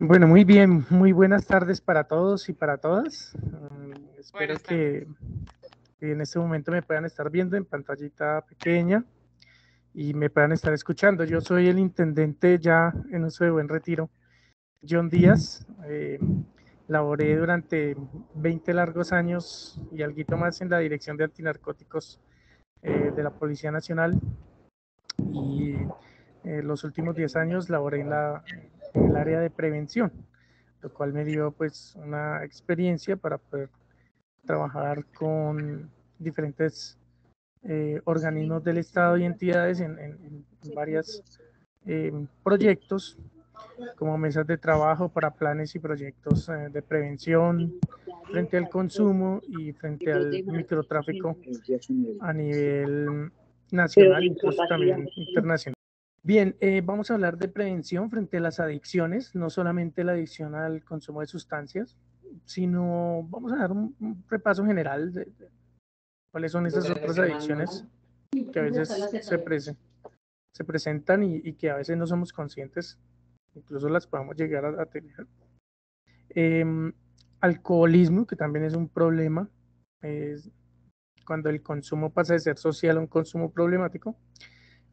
Bueno, muy bien, muy buenas tardes para todos y para todas. Espero Buenas tardes. que en este momento me puedan estar viendo en pantallita pequeña y me puedan estar escuchando. Yo soy el intendente ya en uso de buen retiro, John Díaz. Laboré durante 20 largos años y alguito más en la Dirección de Antinarcóticos de la Policía Nacional y los últimos 10 años laboré en el área de prevención, lo cual me dio pues una experiencia para poder trabajar con diferentes organismos del Estado y entidades en varios proyectos, como mesas de trabajo para planes y proyectos de prevención frente al consumo y frente al microtráfico a nivel nacional, incluso también internacional. Bien, vamos a hablar de prevención frente a las adicciones, no solamente la adicción al consumo de sustancias, sino vamos a dar un repaso general de cuáles son esas otras adicciones que a veces se presentan y que a veces no somos conscientes, incluso las podemos llegar a tener. Eh, Alcoholismo, que también es un problema, es cuando el consumo pasa de ser social a un consumo problemático.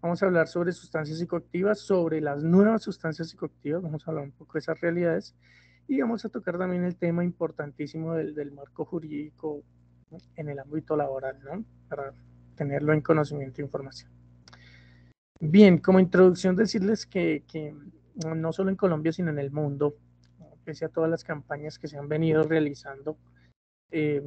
Vamos a hablar sobre sustancias psicoactivas, sobre las nuevas sustancias psicoactivas, vamos a hablar un poco de esas realidades y vamos a tocar también el tema importantísimo del marco jurídico en el ámbito laboral, ¿no? Para tenerlo en conocimiento e información. Bien, como introducción decirles que no solo en Colombia, sino en el mundo, pese a todas las campañas que se han venido realizando, eh,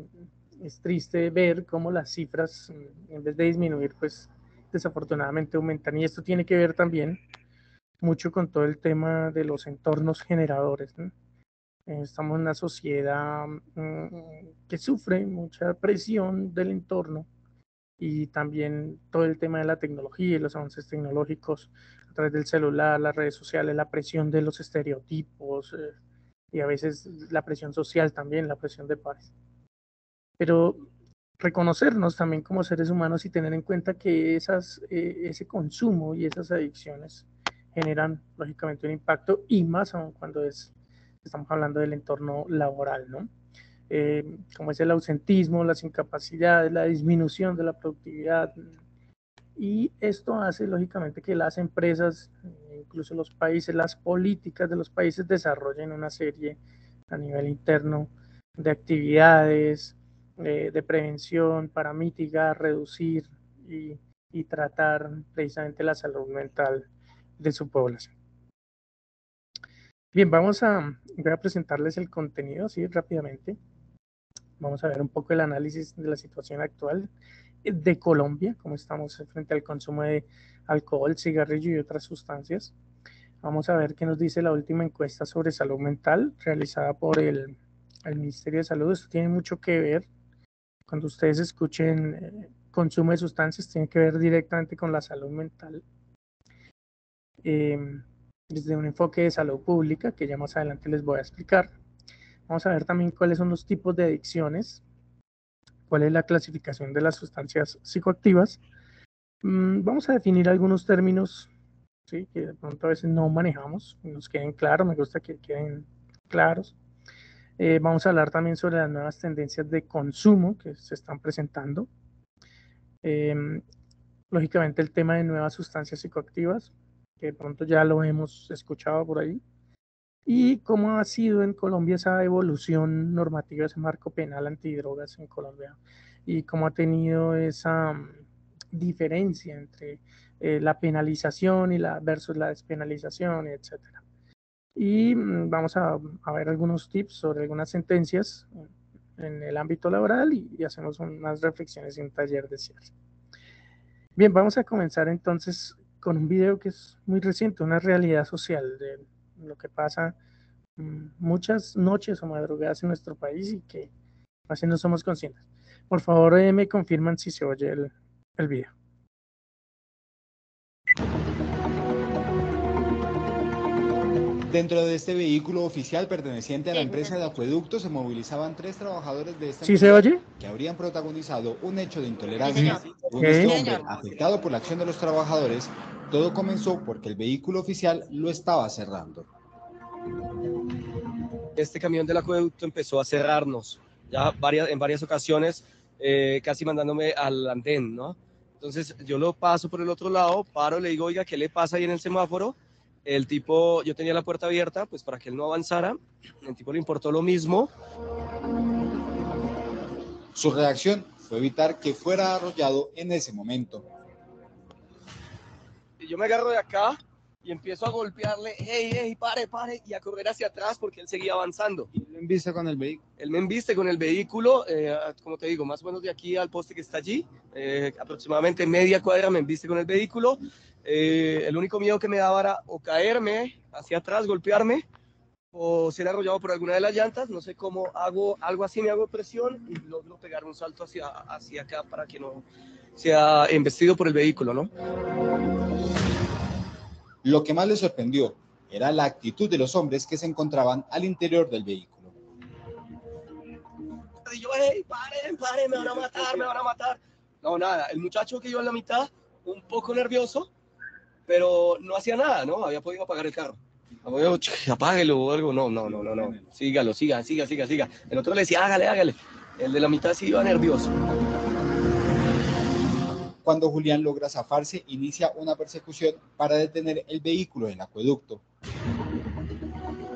es triste ver cómo las cifras, en vez de disminuir, pues desafortunadamente aumentan. Y esto tiene que ver también mucho con todo el tema de los entornos generadores, ¿no? Estamos en una sociedad que sufre mucha presión del entorno y también todo el tema de la tecnología y los avances tecnológicos a través del celular, las redes sociales, la presión de los estereotipos y a veces la presión social también, la presión de pares. Pero reconocernos también como seres humanos y tener en cuenta que ese consumo y esas adicciones generan lógicamente un impacto y más aún cuando estamos hablando del entorno laboral, ¿no? Como es el ausentismo, las incapacidades, la disminución de la productividad. Y esto hace lógicamente que las empresas, incluso los países, las políticas de los países desarrollen una serie a nivel interno de actividades de prevención para mitigar, reducir y tratar precisamente la salud mental de su población. Bien, voy a presentarles el contenido así rápidamente. Vamos a ver un poco el análisis de la situación actual de Colombia, cómo estamos frente al consumo de alcohol, cigarrillo y otras sustancias. Vamos a ver qué nos dice la última encuesta sobre salud mental realizada por el Ministerio de Salud. Esto tiene mucho que ver, cuando ustedes escuchen consumo de sustancias, tiene que ver directamente con la salud mental. Desde un enfoque de salud pública, que ya más adelante les voy a explicar. Vamos a ver también cuáles son los tipos de adicciones, cuál es la clasificación de las sustancias psicoactivas. Vamos a definir algunos términos, ¿sí?, que de pronto a veces no manejamos, nos queden claros, me gusta que queden claros. Vamos a hablar también sobre las nuevas tendencias de consumo que se están presentando. Lógicamente el tema de nuevas sustancias psicoactivas, que de pronto ya lo hemos escuchado por ahí, y cómo ha sido en Colombia esa evolución normativa, ese marco penal antidrogas en Colombia, y cómo ha tenido esa diferencia entre la penalización y versus la despenalización, etcétera. Y vamos a ver algunos tips sobre algunas sentencias en el ámbito laboral y hacemos unas reflexiones y un taller de cierre. Bien, vamos a comenzar entonces con un video que es muy reciente, una realidad social de lo que pasa muchas noches o madrugadas en nuestro país y que así no somos conscientes. Por favor, me confirman si se oye el video. Dentro de este vehículo oficial perteneciente a la empresa de acueducto se movilizaban 3 trabajadores de esta ¿Sí se empresa oye? que habrían protagonizado un hecho de intolerancia. Sí, Según este hombre, afectado por la acción de los trabajadores, todo comenzó porque el vehículo oficial lo estaba cerrando. este camión del acueducto empezó a cerrarnos, ya en varias ocasiones, casi mandándome al andén, ¿no? Entonces yo lo paso por el otro lado, paro, le digo, oiga, ¿qué le pasa ahí en el semáforo? El tipo, yo tenía la puerta abierta, pues para que él no avanzara, el tipo le importó lo mismo. Su reacción fue evitar que fuera arrollado en ese momento. Yo me agarro de acá y empiezo a golpearle, hey, hey, pare, pare, y a correr hacia atrás porque él seguía avanzando. ¿Y lo embiste con el vehículo? Él me embiste con el vehículo, como te digo, más o menos de aquí al poste que está allí, aproximadamente media cuadra me embiste con el vehículo. El único miedo que me daba era o caerme hacia atrás, golpearme, o ser arrollado por alguna de las llantas. No sé cómo hago algo así, me hago presión y logro pegar un salto hacia acá para que no sea embestido por el vehículo, ¿no? Lo que más le sorprendió era la actitud de los hombres que se encontraban al interior del vehículo. Y yo, hey, paren, paren, me van a matar, me van a matar. No, nada, el muchacho que iba en la mitad, un poco nervioso, pero no hacía nada, ¿no? Había podido apagar el carro. Apáguelo o algo, no. Sígalo, siga. El otro le decía, hágale. El de la mitad sí iba nervioso. Cuando Julián logra zafarse, inicia una persecución para detener el vehículo del acueducto.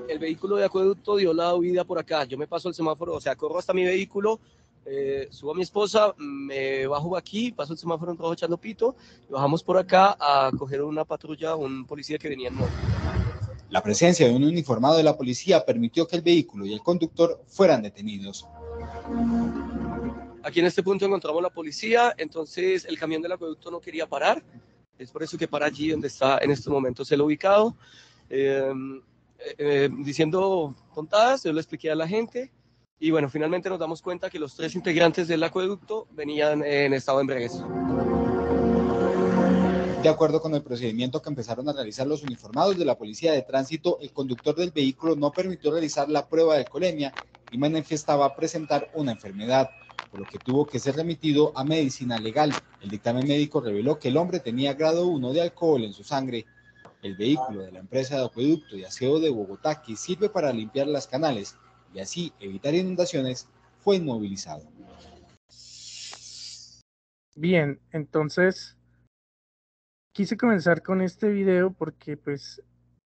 El vehículo de acueducto dio la huida por acá. Yo me paso el semáforo, o sea, corro hasta mi vehículo, subo a mi esposa, me bajo aquí, paso el semáforo en rojo echando pito, y bajamos por acá a coger una patrulla, un policía que venía en moto. La presencia de un uniformado de la policía permitió que el vehículo y el conductor fueran detenidos. Aquí en este punto encontramos la policía, entonces el camión del acueducto no quería parar, es por eso que para allí donde está en estos momentos el ubicado, diciendo tontadas, yo le expliqué a la gente, y bueno, finalmente nos damos cuenta que los 3 integrantes del acueducto venían en estado de embriaguez. De acuerdo con el procedimiento que empezaron a realizar los uniformados de la Policía de Tránsito, el conductor del vehículo no permitió realizar la prueba de alcoholemia y manifestaba presentar una enfermedad, por lo que tuvo que ser remitido a medicina legal. El dictamen médico reveló que el hombre tenía grado 1 de alcohol en su sangre. El vehículo de la empresa de acueducto y aseo de Bogotá, que sirve para limpiar las canales y así evitar inundaciones, fue inmovilizado. Bien, entonces quise comenzar con este video porque pues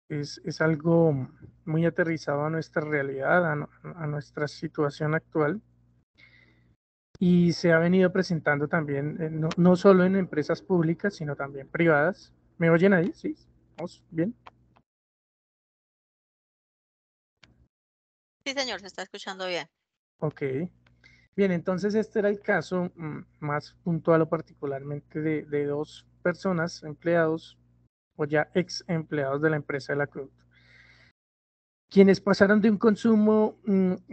es algo muy aterrizado a nuestra realidad, a nuestra situación actual, y se ha venido presentando también, no solo en empresas públicas, sino también privadas. ¿Me oyen ahí? ¿Sí? ¿Vamos bien? Sí, señor, se está escuchando bien. Ok. Bien, entonces este era el caso más puntual o particularmente de 2 personas, empleados o ya ex empleados de la empresa del acueducto, quienes pasaron de un consumo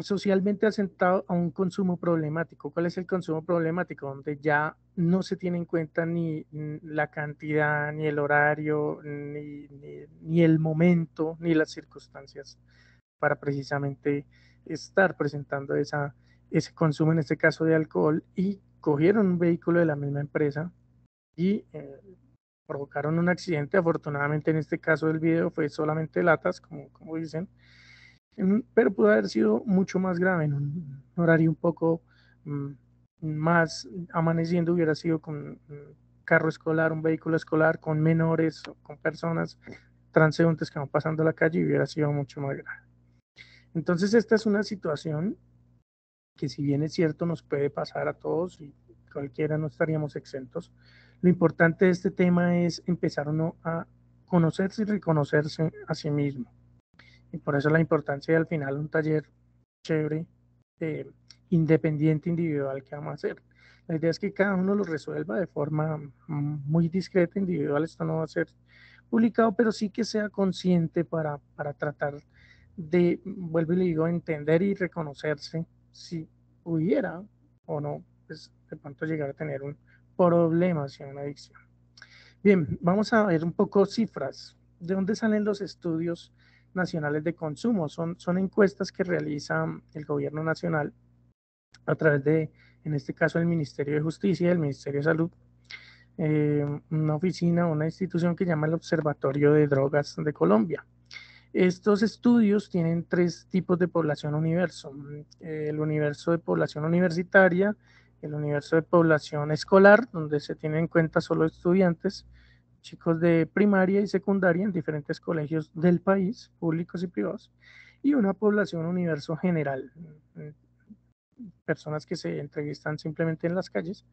socialmente asentado a un consumo problemático. ¿Cuál es el consumo problemático? Donde ya no se tiene en cuenta ni la cantidad, ni el horario, ni el momento, ni las circunstancias para precisamente estar presentando ese consumo, en este caso de alcohol, y cogieron un vehículo de la misma empresa y provocaron un accidente. Afortunadamente en este caso del video fue solamente latas, como dicen, pero pudo haber sido mucho más grave en un horario un poco más amaneciendo, hubiera sido con un carro escolar, un vehículo escolar, con menores, con personas transeúntes que van pasando la calle, y hubiera sido mucho más grave. Entonces esta es una situación que, si bien es cierto, nos puede pasar a todos y cualquiera, no estaríamos exentos. Lo importante de este tema es empezar uno a conocerse y reconocerse a sí mismo. Y por eso la importancia de, al final, un taller chévere, independiente, individual, que vamos a hacer. La idea es que cada uno lo resuelva de forma muy discreta, individual. Esto no va a ser publicado, pero sí que sea consciente para tratar de, vuelvo y le digo, entender y reconocerse si pudiera o no, pues de pronto llegar a tener un problema hacia una adicción. Bien, vamos a ver un poco cifras. ¿De dónde salen los estudios nacionales de consumo? Son encuestas que realiza el gobierno nacional a través de, en este caso, el Ministerio de Justicia y el Ministerio de Salud, una oficina, una institución que llama el Observatorio de Drogas de Colombia. Estos estudios tienen tres tipos de población universo: el universo de población universitaria, el universo de población escolar, donde se tienen en cuenta solo estudiantes, chicos de primaria y secundaria en diferentes colegios del país, públicos y privados, y una población universo general, personas que se entrevistan simplemente en las calles,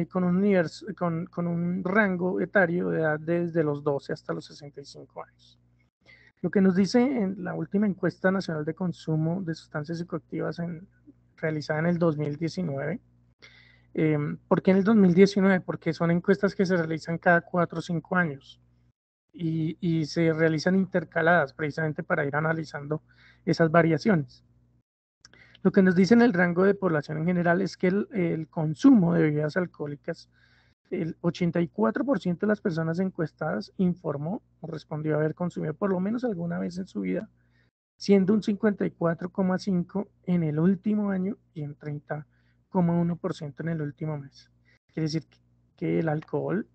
con un rango etario de edad desde los 12 hasta los 65 años. Lo que nos dice en la última encuesta nacional de consumo de sustancias psicoactivas realizada en el 2019. ¿Por qué en el 2019? Porque son encuestas que se realizan cada 4 o 5 años y se realizan intercaladas precisamente para ir analizando esas variaciones. Lo que nos dice en el rango de población en general es que el consumo de bebidas alcohólicas, el 84% de las personas encuestadas informó o respondió haber consumido por lo menos alguna vez en su vida, siendo un 54,5% en el último año y un 30,1% en el último mes. Quiere decir que el alcohol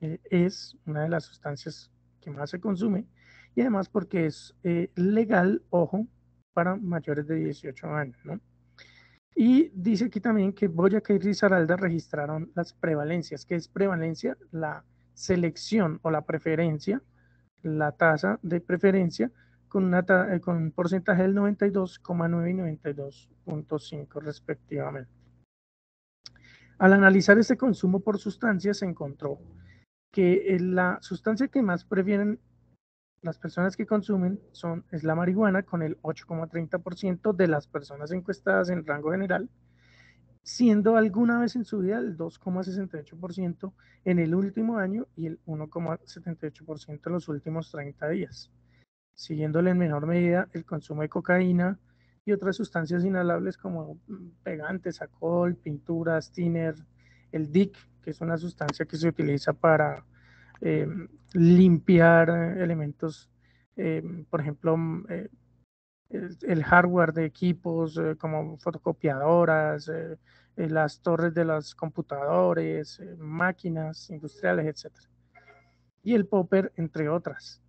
es una de las sustancias que más se consume, y además porque es legal, ojo, para mayores de 18 años, ¿no? Y dice aquí también que Boyacá y Risaralda registraron las prevalencias. ¿Qué es prevalencia? La selección o la preferencia, la tasa de preferencia con un porcentaje del 92,9 y 92,5 respectivamente. Al analizar este consumo por sustancias se encontró que la sustancia que más prefieren las personas que consumen es la marihuana, con el 8,30% de las personas encuestadas en rango general, siendo alguna vez en su vida el 2,68% en el último año y el 1,78% en los últimos 30 días, siguiéndole en menor medida el consumo de cocaína y otras sustancias inhalables como pegantes, alcohol, pinturas, thinner, el DIC, que es una sustancia que se utiliza para limpiar elementos, por ejemplo, el hardware de equipos como fotocopiadoras, las torres de los computadores, máquinas industriales, etc. Y el popper, entre otras.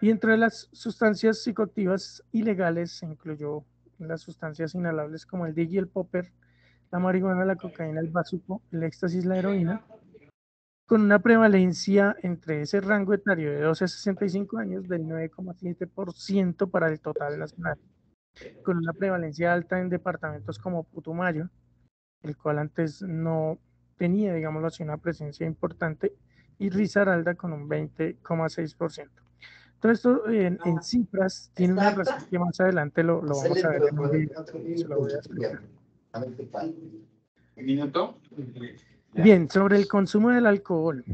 Y entre las sustancias psicoactivas ilegales se incluyó las sustancias inhalables como el DIG y el popper, la marihuana, la cocaína, el bazuco, el éxtasis, la heroína, con una prevalencia entre ese rango etario de 12 a 65 años del 9,7% para el total nacional, con una prevalencia alta en departamentos como Putumayo, el cual antes no tenía, digámoslo así, una presencia importante, y Risaralda con un 20,6%. Todo esto en cifras tiene una razón que más adelante lo vamos a ver en un video, se lo voy a explicar. ¿Un minuto? Bien, sobre el consumo del alcohol,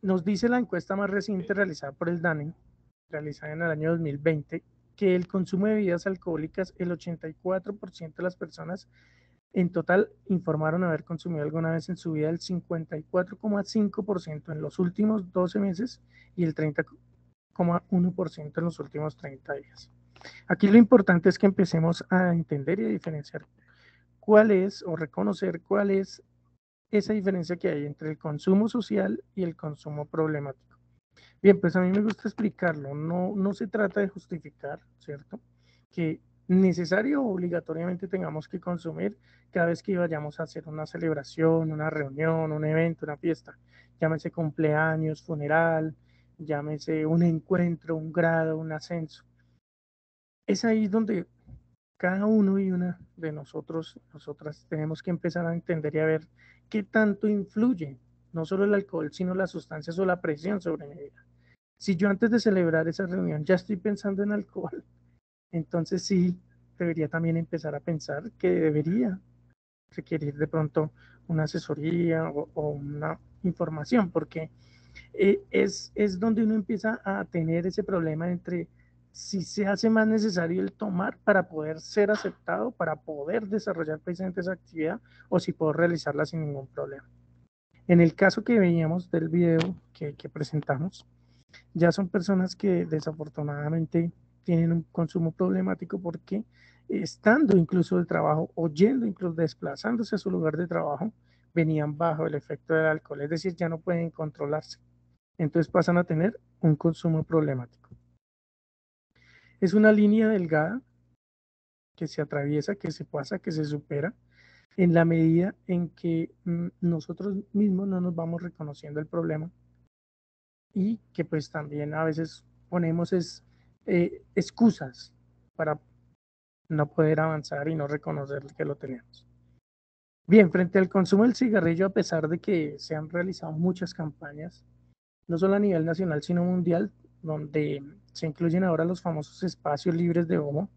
nos dice la encuesta más reciente realizada por el DANE, realizada en el año 2020, que el consumo de bebidas alcohólicas, el 84% de las personas en total informaron haber consumido alguna vez en su vida, el 54,5% en los últimos 12 meses y el 30,1% en los últimos 30 días. Aquí lo importante es que empecemos a entender y a diferenciar cuál es, o reconocer cuál es esa diferencia que hay entre el consumo social y el consumo problemático. Bien, pues a mí me gusta explicarlo, no se trata de justificar, ¿cierto? Que necesario o obligatoriamente tengamos que consumir cada vez que vayamos a hacer una celebración, una reunión, un evento, una fiesta, llámese cumpleaños, funeral, llámese un encuentro, un grado, un ascenso. Es ahí donde cada uno y una de nosotros, nosotras, tenemos que empezar a entender y a ver qué tanto influye, no solo el alcohol, sino las sustancias o la presión sobre mi vida. Si yo antes de celebrar esa reunión ya estoy pensando en alcohol, entonces sí debería también empezar a pensar que debería requerir de pronto una asesoría o una información, porque es donde uno empieza a tener ese problema entre si se hace más necesario el tomar para poder ser aceptado, para poder desarrollar precisamente esa actividad, o si puedo realizarla sin ningún problema. En el caso que veíamos del video que presentamos, ya son personas que desafortunadamente tienen un consumo problemático porque estando incluso de trabajo o yendo incluso desplazándose a su lugar de trabajo, venían bajo el efecto del alcohol, es decir, ya no pueden controlarse. Entonces pasan a tener un consumo problemático. Es una línea delgada que se atraviesa, que se pasa, que se supera, en la medida en que nosotros mismos no nos vamos reconociendo el problema y que pues también a veces ponemos excusas para no poder avanzar y no reconocer que lo tenemos. Bien, frente al consumo del cigarrillo, a pesar de que se han realizado muchas campañas, no solo a nivel nacional, sino mundial, donde se incluyen ahora los famosos espacios libres de humo,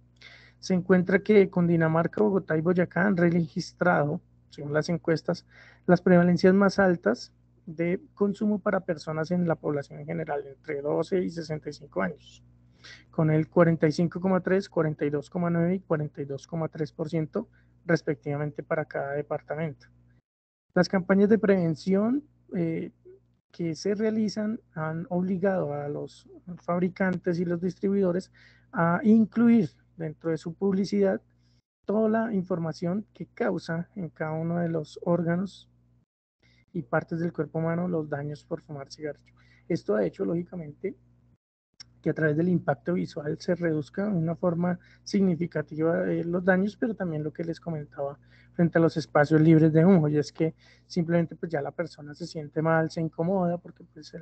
se encuentra que Cundinamarca, Bogotá y Boyacá han registrado, según las encuestas, las prevalencias más altas de consumo para personas en la población en general, entre 12 y 65 años, con el 45,3, 42,9 y 42,3% respectivamente para cada departamento. Las campañas de prevención que se realizan han obligado a los fabricantes y los distribuidores a incluir dentro de su publicidad toda la información que causa en cada uno de los órganos y partes del cuerpo humano los daños por fumar cigarrillo. Esto ha hecho, lógicamente, que a través del impacto visual se reduzca de una forma significativa los daños, pero también lo que les comentaba frente a los espacios libres de humo, y es que simplemente pues ya la persona se siente mal, se incomoda, porque pues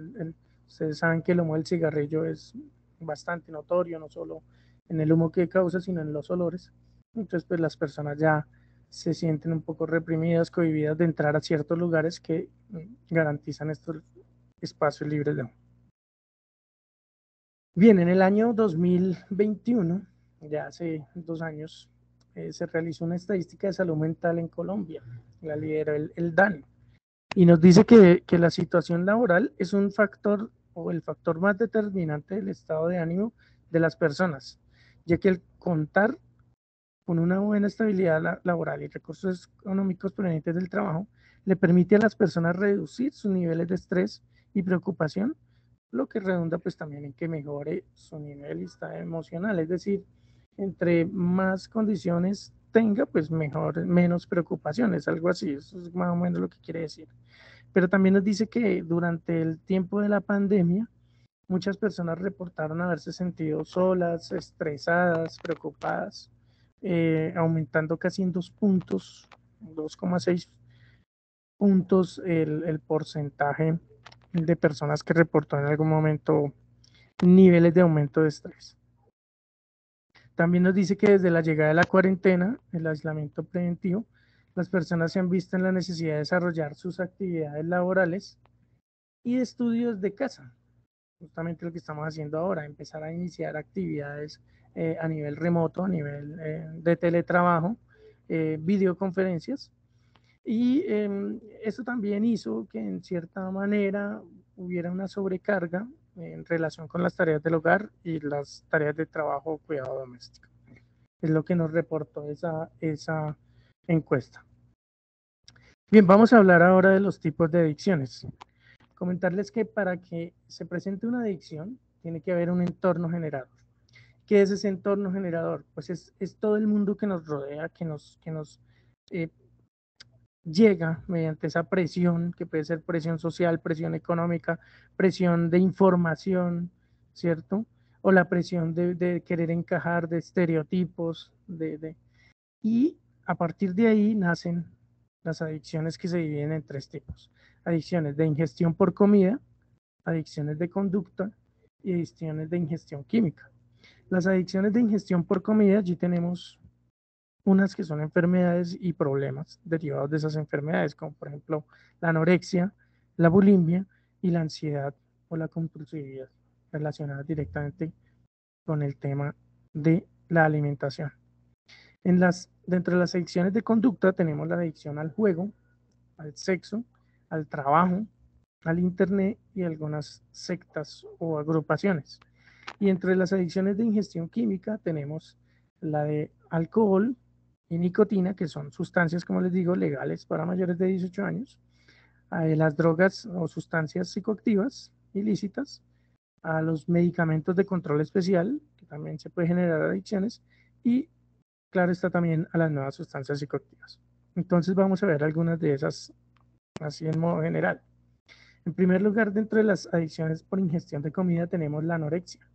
ustedes saben que el humo del cigarrillo es bastante notorio, no solo en el humo que causa, sino en los olores. Entonces pues las personas ya se sienten un poco reprimidas, cohibidas de entrar a ciertos lugares que garantizan estos espacios libres de humo. Bien, en el año 2021, ya hace 2 años, se realizó una estadística de salud mental en Colombia, la lidera el DANE, y nos dice que la situación laboral es un factor o el factor más determinante del estado de ánimo de las personas, ya que el contar con una buena estabilidad laboral y recursos económicos provenientes del trabajo le permite a las personas reducir sus niveles de estrés y preocupación, lo que redunda pues también en que mejore su nivel y estado emocional, es decir, entre más condiciones tenga, pues mejor, menos preocupaciones, algo así, eso es más o menos lo que quiere decir. Pero también nos dice que durante el tiempo de la pandemia, muchas personas reportaron haberse sentido solas, estresadas, preocupadas, aumentando casi en 2 puntos, 2,6 puntos el porcentaje de personas que reportó en algún momento niveles de aumento de estrés. También nos dice que desde la llegada de la cuarentena, el aislamiento preventivo, las personas se han visto en la necesidad de desarrollar sus actividades laborales y de estudios de casa. Justamente lo que estamos haciendo ahora, empezar a iniciar actividades a nivel remoto, a nivel de teletrabajo, videoconferencias. Y eso también hizo que en cierta manera hubiera una sobrecarga en relación con las tareas del hogar y las tareas de trabajo o cuidado doméstico. Es lo que nos reportó esa encuesta. Bien, vamos a hablar ahora de los tipos de adicciones. Comentarles que para que se presente una adicción tiene que haber un entorno generador. ¿Qué es ese entorno generador? Pues es todo el mundo que nos rodea, que nos llega mediante esa presión, que puede ser presión social, presión económica, presión de información, ¿cierto? O la presión de querer encajar, de estereotipos, y a partir de ahí nacen las adicciones que se dividen en 3 tipos. Adicciones de ingestión por comida, adicciones de conducta y adicciones de ingestión química. Las adicciones de ingestión por comida, allí tenemos unas que son enfermedades y problemas derivados de esas enfermedades, como por ejemplo la anorexia, la bulimia y la ansiedad o la compulsividad, relacionadas directamente con el tema de la alimentación. Dentro de las adicciones de conducta tenemos la adicción al juego, al sexo, al trabajo, al internet y algunas sectas o agrupaciones. Y entre las adicciones de ingestión química tenemos la de alcohol y nicotina, que son sustancias, como les digo, legales para mayores de 18 años, a las drogas o sustancias psicoactivas ilícitas, a los medicamentos de control especial, que también se puede generar adicciones, y claro está también a las nuevas sustancias psicoactivas. Entonces vamos a ver algunas de esas así en modo general. En primer lugar, dentro de las adicciones por ingestión de comida tenemos la anorexia.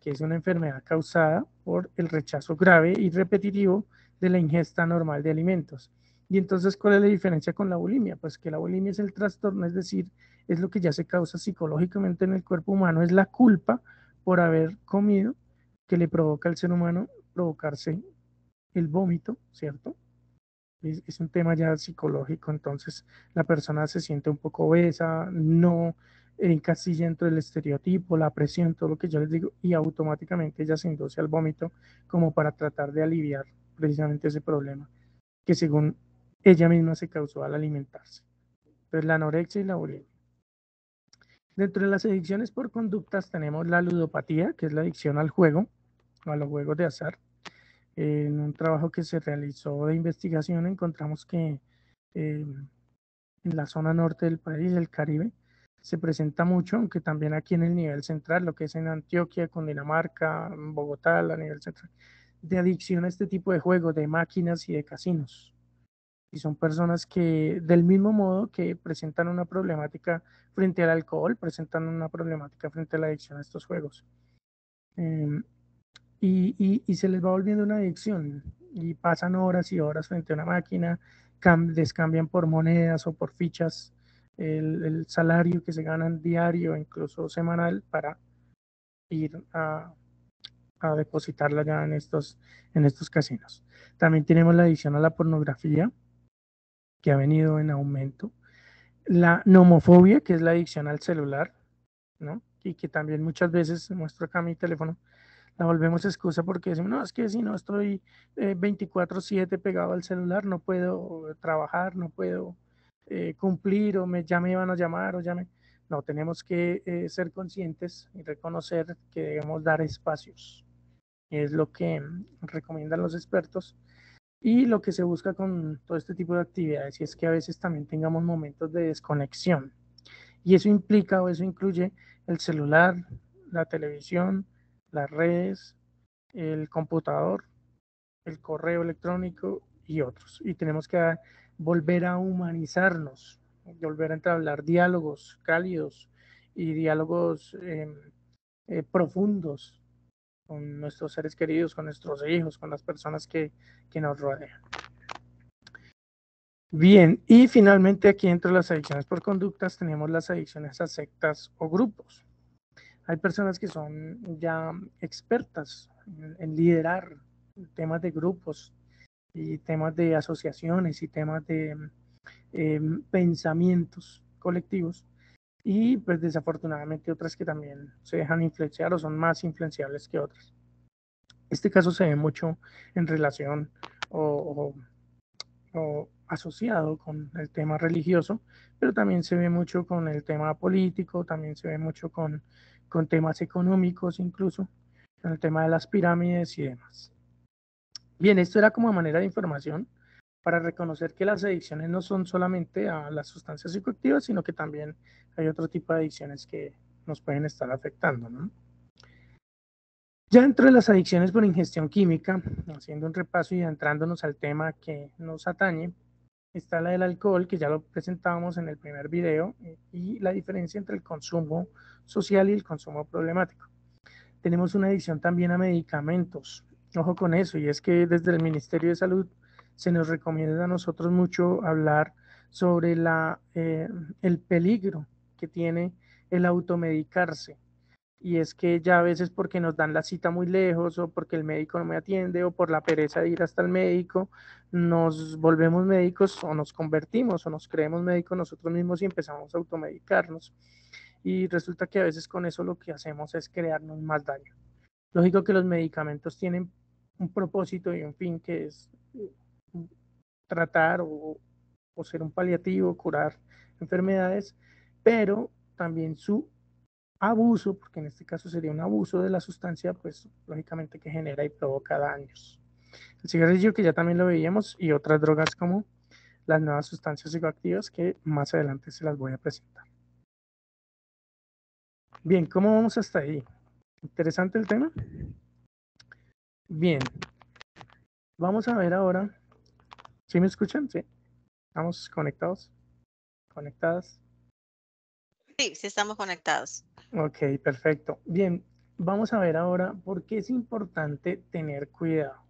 que es una enfermedad causada por el rechazo grave y repetitivo de la ingesta normal de alimentos. Y entonces, ¿cuál es la diferencia con la bulimia? Pues que la bulimia es el trastorno, es decir, es lo que ya se causa psicológicamente en el cuerpo humano, es la culpa por haber comido que le provoca al ser humano provocarse el vómito, ¿cierto? Es un tema ya psicológico, entonces la persona se siente un poco obesa, no encasilla dentro del estereotipo, la presión, todo lo que yo les digo, y automáticamente ella se induce al vómito como para tratar de aliviar precisamente ese problema que según ella misma se causó al alimentarse. Entonces la anorexia y la bulimia. Dentro de las adicciones por conductas tenemos la ludopatía, que es la adicción al juego, o a los juegos de azar. En un trabajo que se realizó de investigación encontramos que en la zona norte del país, el Caribe, se presenta mucho, aunque también aquí en el nivel central, lo que es en Antioquia, Cundinamarca, Bogotá, a nivel central, de adicción a este tipo de juegos, de máquinas y de casinos. Y son personas que, del mismo modo que presentan una problemática frente al alcohol, presentan una problemática frente a la adicción a estos juegos. Y se les va volviendo una adicción y pasan horas y horas frente a una máquina, les cambian por monedas o por fichas el salario que se ganan diario, incluso semanal, para ir a depositarla ya en estos casinos. También tenemos la adicción a la pornografía, que ha venido en aumento. La nomofobia, que es la adicción al celular, ¿no? Y que también muchas veces, muestro acá mi teléfono, la volvemos excusa porque decimos, no, es que si no estoy 24/7 pegado al celular, no puedo trabajar, no puedo cumplir, o ya me van a llamar, o ya me... No, tenemos que ser conscientes y reconocer que debemos dar espacios. Es lo que recomiendan los expertos y lo que se busca con todo este tipo de actividades, y es que a veces también tengamos momentos de desconexión. Y eso implica o eso incluye el celular, la televisión, las redes, el computador, el correo electrónico y otros. Y tenemos que volver a humanizarnos, volver a entablar diálogos cálidos y diálogos profundos con nuestros seres queridos, con nuestros hijos, con las personas que nos rodean. Bien, y finalmente aquí dentro de las adicciones por conductas tenemos las adicciones a sectas o grupos. Hay personas que son ya expertas en liderar temas de grupos y temas de asociaciones y temas de pensamientos colectivos, y pues desafortunadamente otras que también se dejan influenciar o son más influenciables que otras. Este caso se ve mucho en relación o asociado con el tema religioso, pero también se ve mucho con el tema político, también se ve mucho con temas económicos, incluso con el tema de las pirámides y demás. Bien, esto era como manera de información para reconocer que las adicciones no son solamente a las sustancias psicoactivas, sino que también hay otro tipo de adicciones que nos pueden estar afectando, ¿no? Ya dentro de las adicciones por ingestión química, haciendo un repaso y entrándonos al tema que nos atañe, está la del alcohol, que ya lo presentábamos en el primer video, y la diferencia entre el consumo social y el consumo problemático. Tenemos una adicción también a medicamentos. Ojo con eso, y es que desde el Ministerio de Salud se nos recomienda a nosotros mucho hablar sobre el peligro que tiene el automedicarse. Y es que ya a veces porque nos dan la cita muy lejos, o porque el médico no me atiende, o por la pereza de ir hasta el médico, nos volvemos médicos o nos convertimos o nos creemos médicos nosotros mismos y empezamos a automedicarnos. Y resulta que a veces con eso lo que hacemos es crearnos más daño. Lógico que los medicamentos tienen un propósito y un fin, que es tratar o ser un paliativo, curar enfermedades, pero también su abuso, porque en este caso sería un abuso de la sustancia, pues lógicamente que genera y provoca daños. El cigarrillo, que ya también lo veíamos, y otras drogas como las nuevas sustancias psicoactivas que más adelante se las voy a presentar. Bien, ¿cómo vamos hasta ahí? ¿Interesante el tema? Bien, vamos a ver ahora. ¿Sí me escuchan? Sí. ¿Estamos conectados? ¿Conectadas? Sí, sí estamos conectados. Ok, perfecto. Bien, vamos a ver ahora por qué es importante tener cuidado.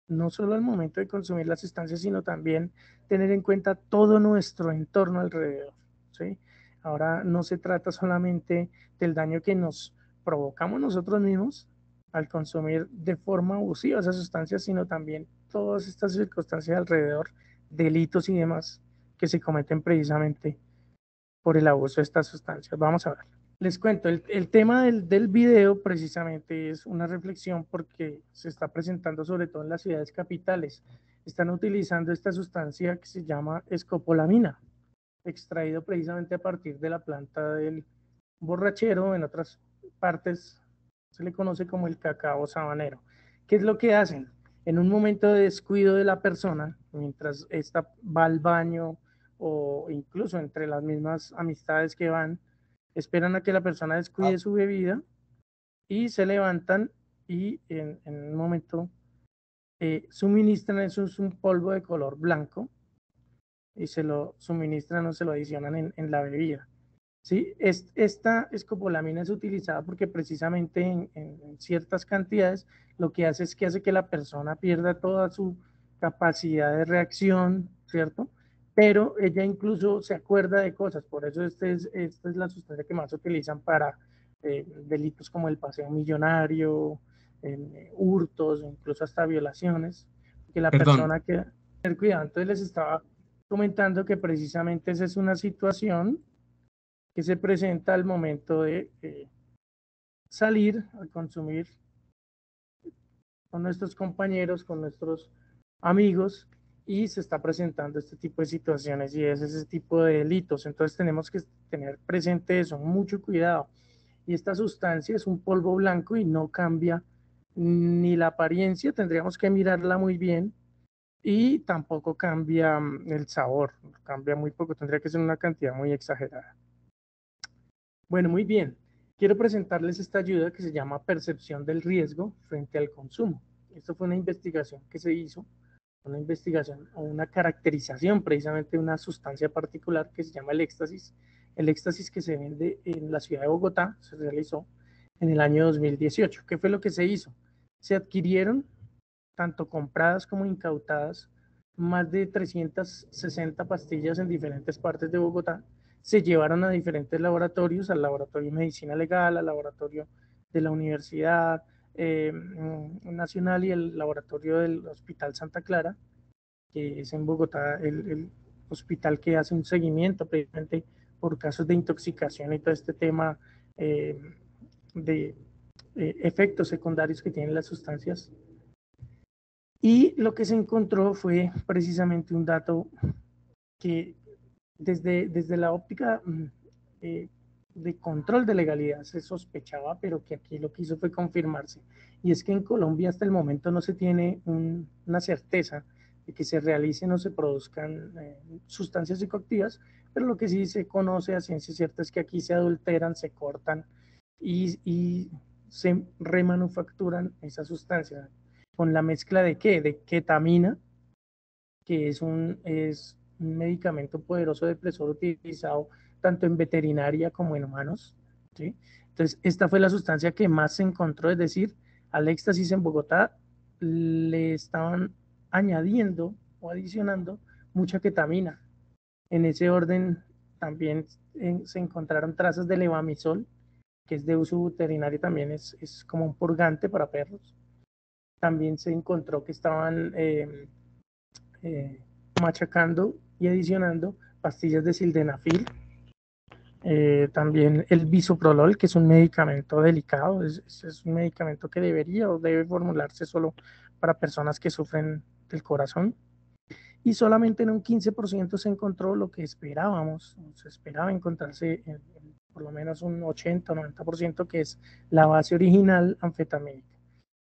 No solo al momento de consumir las sustancias, sino también tener en cuenta todo nuestro entorno alrededor, ¿sí? Ahora no se trata solamente del daño que nos provocamos nosotros mismos al consumir de forma abusiva esas sustancias, sino también todas estas circunstancias alrededor, delitos y demás que se cometen precisamente por el abuso de estas sustancias. Vamos a ver. Les cuento, el tema del video precisamente es una reflexión porque se está presentando sobre todo en las ciudades capitales. Están utilizando esta sustancia que se llama escopolamina, extraído precisamente a partir de la planta del borrachero. En otras partes se le conoce como el cacao sabanero. ¿Qué es lo que hacen? En un momento de descuido de la persona, mientras ésta va al baño o incluso entre las mismas amistades que van, esperan a que la persona descuide su bebida y se levantan y en un momento suministran, eso es un polvo de color blanco y se lo suministran o se lo adicionan en la bebida. ¿Sí? Esta escopolamina es utilizada porque precisamente en ciertas cantidades lo que hace es que hace que la persona pierda toda su capacidad de reacción, ¿cierto? Pero ella incluso se acuerda de cosas, por eso esta es la sustancia que más utilizan para delitos como el paseo millonario, hurtos, incluso hasta violaciones, que la Perdón, persona que tener cuidado. Entonces les estaba comentando que precisamente esa es una situación que se presenta al momento de salir a consumir con nuestros compañeros, con nuestros amigos, y se está presentando este tipo de situaciones y es ese tipo de delitos. Entonces tenemos que tener presente eso, mucho cuidado. Y esta sustancia es un polvo blanco y no cambia ni la apariencia, tendríamos que mirarla muy bien, y tampoco cambia el sabor, cambia muy poco, tendría que ser una cantidad muy exagerada. Bueno, muy bien. Quiero presentarles esta ayuda que se llama percepción del riesgo frente al consumo. Esto fue una investigación que se hizo, una investigación o una caracterización precisamente de una sustancia particular que se llama el éxtasis. El éxtasis que se vende en la ciudad de Bogotá se realizó en el año 2018. ¿Qué fue lo que se hizo? Se adquirieron, tanto compradas como incautadas, más de 360 pastillas en diferentes partes de Bogotá. Se llevaron a diferentes laboratorios, al laboratorio de medicina legal, al laboratorio de la Universidad Nacional y el laboratorio del Hospital Santa Clara, que es en Bogotá el hospital que hace un seguimiento precisamente por casos de intoxicación y todo este tema de efectos secundarios que tienen las sustancias. Y lo que se encontró fue precisamente un dato que desde la óptica de control de legalidad se sospechaba, pero que aquí lo que hizo fue confirmarse. Y es que en Colombia hasta el momento no se tiene una certeza de que se realicen o se produzcan sustancias psicoactivas, pero lo que sí se conoce a ciencia cierta es que aquí se adulteran, se cortan y se remanufacturan esas sustancias con la mezcla de ¿qué? De ketamina, que es un medicamento poderoso depresor utilizado tanto en veterinaria como en humanos, ¿sí? Entonces, esta fue la sustancia que más se encontró, es decir, al éxtasis en Bogotá le estaban añadiendo o adicionando mucha ketamina. En ese orden también se encontraron trazas de levamisol, que es de uso veterinario, también es como un purgante para perros. También se encontró que estaban machacando y adicionando pastillas de sildenafil. También el bisoprolol, que es un medicamento delicado, es un medicamento que debería o debe formularse solo para personas que sufren del corazón. Y solamente en un 15% se encontró lo que esperábamos, se esperaba encontrarse por lo menos un 80 o 90%, que es la base original anfetamínica.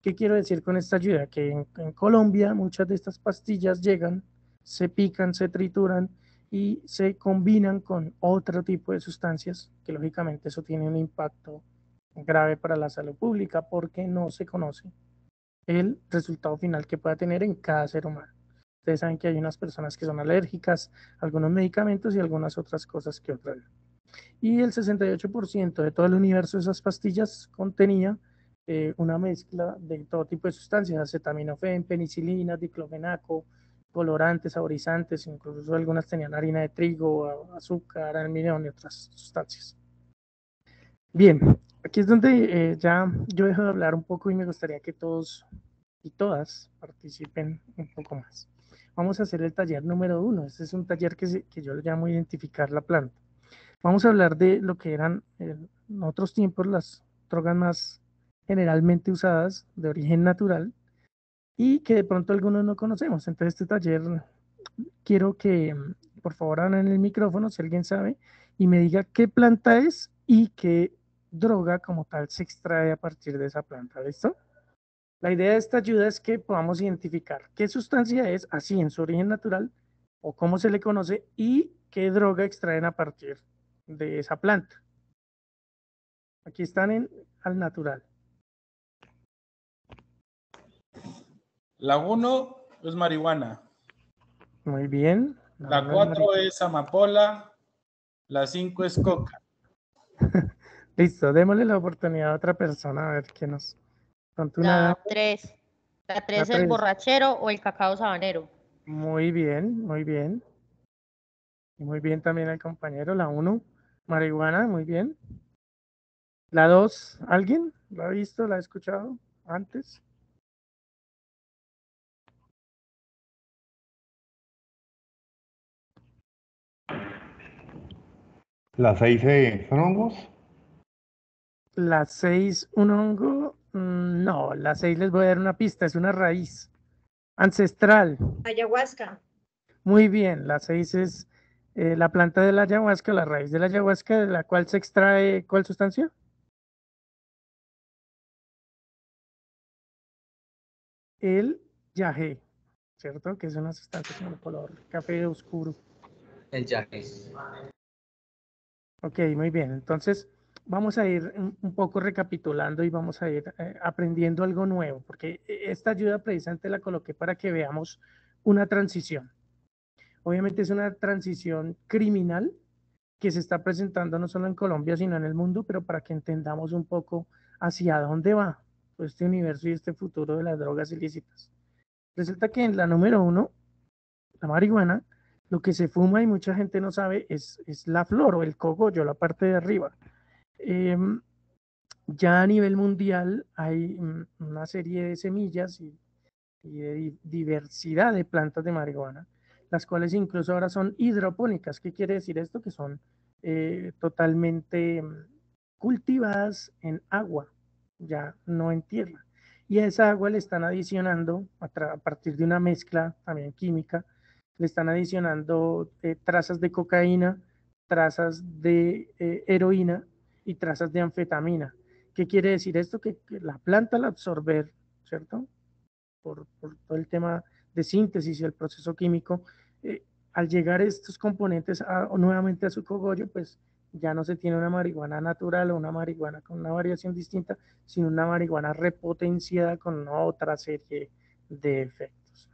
¿Qué quiero decir con esta ayuda? Que en Colombia muchas de estas pastillas llegan, se pican, se trituran y se combinan con otro tipo de sustancias, que lógicamente eso tiene un impacto grave para la salud pública porque no se conoce el resultado final que pueda tener en cada ser humano. Ustedes saben que hay unas personas que son alérgicas a algunos medicamentos y algunas otras cosas que otras. Y el 68% de todo el universo de esas pastillas contenía una mezcla de todo tipo de sustancias, acetaminofén, penicilina, diclofenaco, colorantes, saborizantes, incluso algunas tenían harina de trigo, azúcar, almidón y otras sustancias. Bien, aquí es donde ya yo dejo de hablar un poco y me gustaría que todos y todas participen un poco más. Vamos a hacer el taller número 1. Este es un taller que yo le llamo identificar la planta. Vamos a hablar de lo que eran en otros tiempos las drogas más generalmente usadas de origen natural y que de pronto algunos no conocemos. Entonces este taller quiero que por favor abran el micrófono si alguien sabe y me diga qué planta es y qué droga como tal se extrae a partir de esa planta. ¿Listo? La idea de esta ayuda es que podamos identificar qué sustancia es así en su origen natural o cómo se le conoce y qué droga extraen a partir de esa planta. Aquí están al natural. La 1 es marihuana. Muy bien. La 4 es amapola. La 5 es coca. Listo, démosle la oportunidad a otra persona a ver qué nos contó. La 3. La 3 es el 3. borrachero o el cacao sabanero. Muy bien, muy bien. Y muy bien también el compañero. La 1, marihuana, muy bien. La 2, ¿alguien? ¿La ha visto? ¿La ha escuchado antes? ¿La 6 son hongos? La 6, un hongo. No, la 6 les voy a dar una pista, es una raíz ancestral. Ayahuasca. Muy bien, la 6 es la planta de la ayahuasca, la raíz de la ayahuasca, de la cual se extrae, ¿cuál sustancia? El yagé, ¿cierto? Que es una sustancia como de color café oscuro. El yagé. Ok, muy bien. Entonces, vamos a ir un poco recapitulando y vamos a ir aprendiendo algo nuevo, porque esta ayuda precisamente la coloqué para que veamos una transición. Obviamente es una transición criminal que se está presentando no solo en Colombia, sino en el mundo, pero para que entendamos un poco hacia dónde va pues, este universo y este futuro de las drogas ilícitas. Resulta que en la número 1, la marihuana, lo que se fuma y mucha gente no sabe es la flor o el cogollo, la parte de arriba. Ya a nivel mundial hay una serie de semillas y de diversidad de plantas de marihuana, las cuales incluso ahora son hidropónicas. ¿Qué quiere decir esto? Que son totalmente cultivadas en agua, ya no en tierra. Y a esa agua le están adicionando, a partir de una mezcla también química, le están adicionando trazas de cocaína, trazas de heroína y trazas de anfetamina. ¿Qué quiere decir esto? Que la planta al absorber, ¿cierto? Por todo el tema de síntesis y el proceso químico, al llegar estos componentes nuevamente a su cogollo, pues ya no se tiene una marihuana natural o una marihuana con una variación distinta, sino una marihuana repotenciada con otra serie de efectos.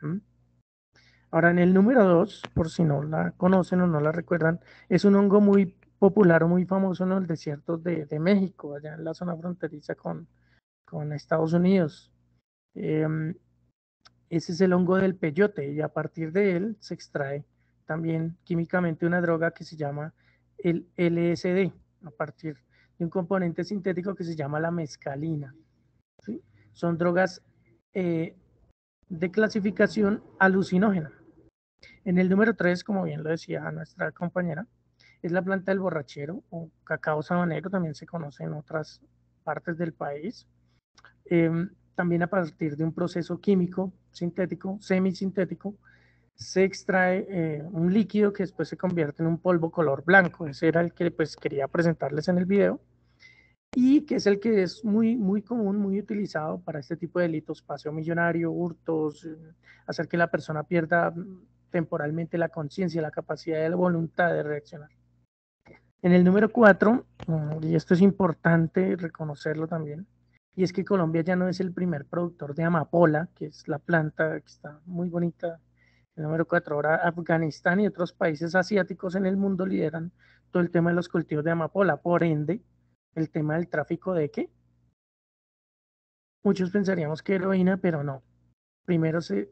Ahora, en el número 2, por si no la conocen o no la recuerdan, es un hongo muy popular o muy famoso en el desierto de México, allá en la zona fronteriza con Estados Unidos. Ese es el hongo del peyote y a partir de él se extrae también químicamente una droga que se llama el LSD, a partir de un componente sintético que se llama la mescalina. ¿Sí? Son drogas de clasificación alucinógena. En el número 3, como bien lo decía nuestra compañera, es la planta del borrachero o cacao sabanero, también se conoce en otras partes del país. También a partir de un proceso químico sintético, semisintético, se extrae un líquido que después se convierte en un polvo color blanco. Ese era el que pues quería presentarles en el video y que es el que es muy común, muy utilizado para este tipo de delitos, paseo millonario, hurtos, hacer que la persona pierda temporalmente la conciencia, la capacidad de la voluntad de reaccionar. En el número 4, y esto es importante reconocerlo también, y es que Colombia ya no es el primer productor de amapola, que es la planta que está muy bonita. El número 4, ahora Afganistán y otros países asiáticos en el mundo lideran todo el tema de los cultivos de amapola. Por ende, el tema del tráfico de ¿qué? muchos pensaríamos que heroína, pero no. Primero se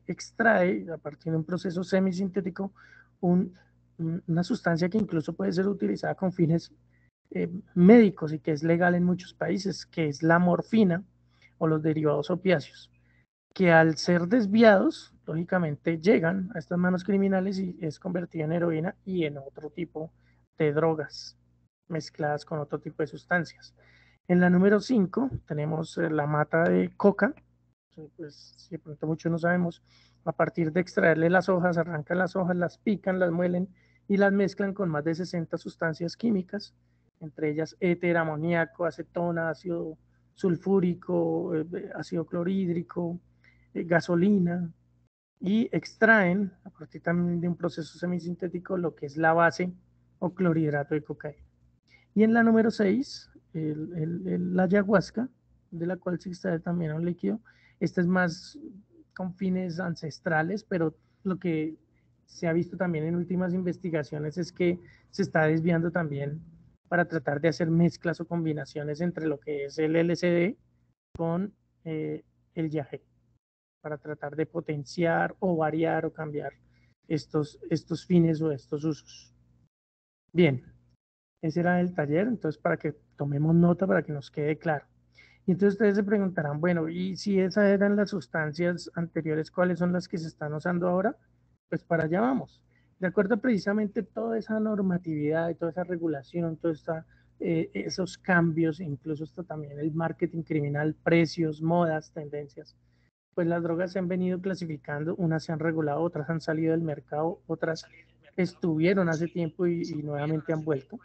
extrae a partir de un proceso semisintético una sustancia que incluso puede ser utilizada con fines médicos y que es legal en muchos países, que es la morfina o los derivados opiáceos, que al ser desviados, lógicamente llegan a estas manos criminales y es convertida en heroína y en otro tipo de drogas mezcladas con otro tipo de sustancias. En la número 5 tenemos la mata de coca, pues si de pronto muchos no sabemos, a partir de extraerle las hojas, arrancan las hojas, las pican, las muelen y las mezclan con más de 60 sustancias químicas, entre ellas éter, amoníaco, acetona, ácido sulfúrico, ácido clorhídrico, gasolina, y extraen a partir también de un proceso semisintético lo que es la base o clorhidrato de cocaína. Y en la número 6, la ayahuasca, de la cual se extrae también un líquido. Este es más con fines ancestrales, pero lo que se ha visto también en últimas investigaciones es que se está desviando también para tratar de hacer mezclas o combinaciones entre lo que es el LSD con el yagé, para tratar de potenciar o variar o cambiar estos fines o estos usos. Bien, ese era el taller, entonces para que tomemos nota, para que nos quede claro. Y entonces ustedes se preguntarán, bueno, y si esas eran las sustancias anteriores, ¿cuáles son las que se están usando ahora? Pues para allá vamos. De acuerdo a precisamente toda esa normatividad y toda esa regulación, todos esos cambios, incluso hasta también el marketing criminal, precios, modas, tendencias, pues las drogas se han venido clasificando, unas se han regulado, otras han salido del mercado, otras estuvieron hace tiempo y nuevamente han vuelto.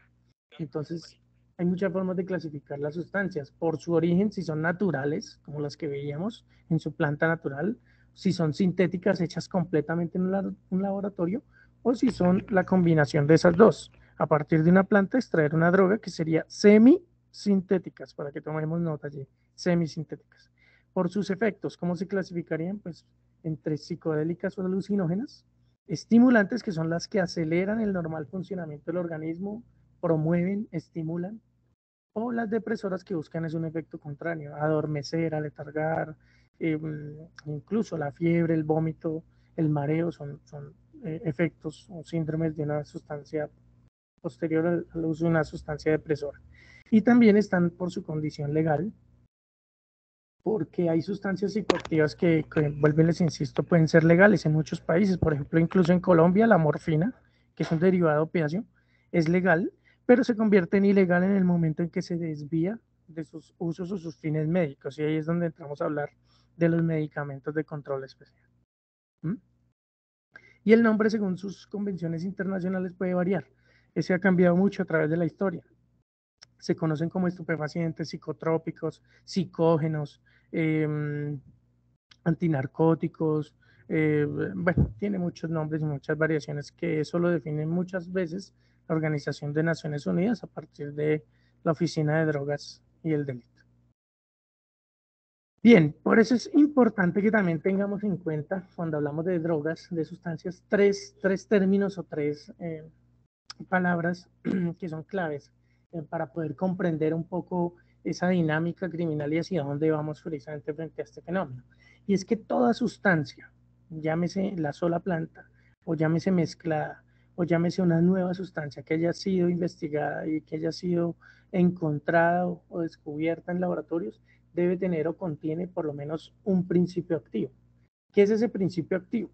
Entonces, hay muchas formas de clasificar las sustancias por su origen, si son naturales, como las que veíamos en su planta natural, si son sintéticas hechas completamente en un laboratorio, o si son la combinación de esas dos. A partir de una planta extraer una droga que sería semisintéticas, para que tomemos nota allí, semisintéticas. Por sus efectos, ¿cómo se clasificarían? Pues entre psicodélicas o alucinógenas, estimulantes, que son las que aceleran el normal funcionamiento del organismo, promueven, estimulan, o las depresoras, que buscan es un efecto contrario, adormecer, aletargar, incluso la fiebre, el vómito, el mareo, son efectos o síndromes de una sustancia posterior al uso de una sustancia depresora. Y también están por su condición legal, porque hay sustancias psicoactivas que vuelven, les insisto, pueden ser legales en muchos países. Por ejemplo, incluso en Colombia, la morfina, que es un derivado opiáceo, es legal, pero se convierte en ilegal en el momento en que se desvía de sus usos o sus fines médicos. Y ahí es donde entramos a hablar de los medicamentos de control especial. ¿Mm? Y el nombre, según sus convenciones internacionales, puede variar. Ese ha cambiado mucho a través de la historia. Se conocen como estupefacientes, psicotrópicos, psicógenos, antinarcóticos, bueno, tiene muchos nombres y muchas variaciones, que eso lo definen muchas veces la Organización de Naciones Unidas a partir de la Oficina de Drogas y el Delito. Bien, por eso es importante que también tengamos en cuenta, cuando hablamos de drogas, de sustancias, tres términos o tres palabras que son claves para poder comprender un poco esa dinámica criminal y hacia dónde vamos precisamente frente a este fenómeno. Y es que toda sustancia, llámese la sola planta, o llámese mezclada, o llámese una nueva sustancia que haya sido investigada y que haya sido encontrada o descubierta en laboratorios, debe tener o contiene por lo menos un principio activo. ¿Qué es ese principio activo?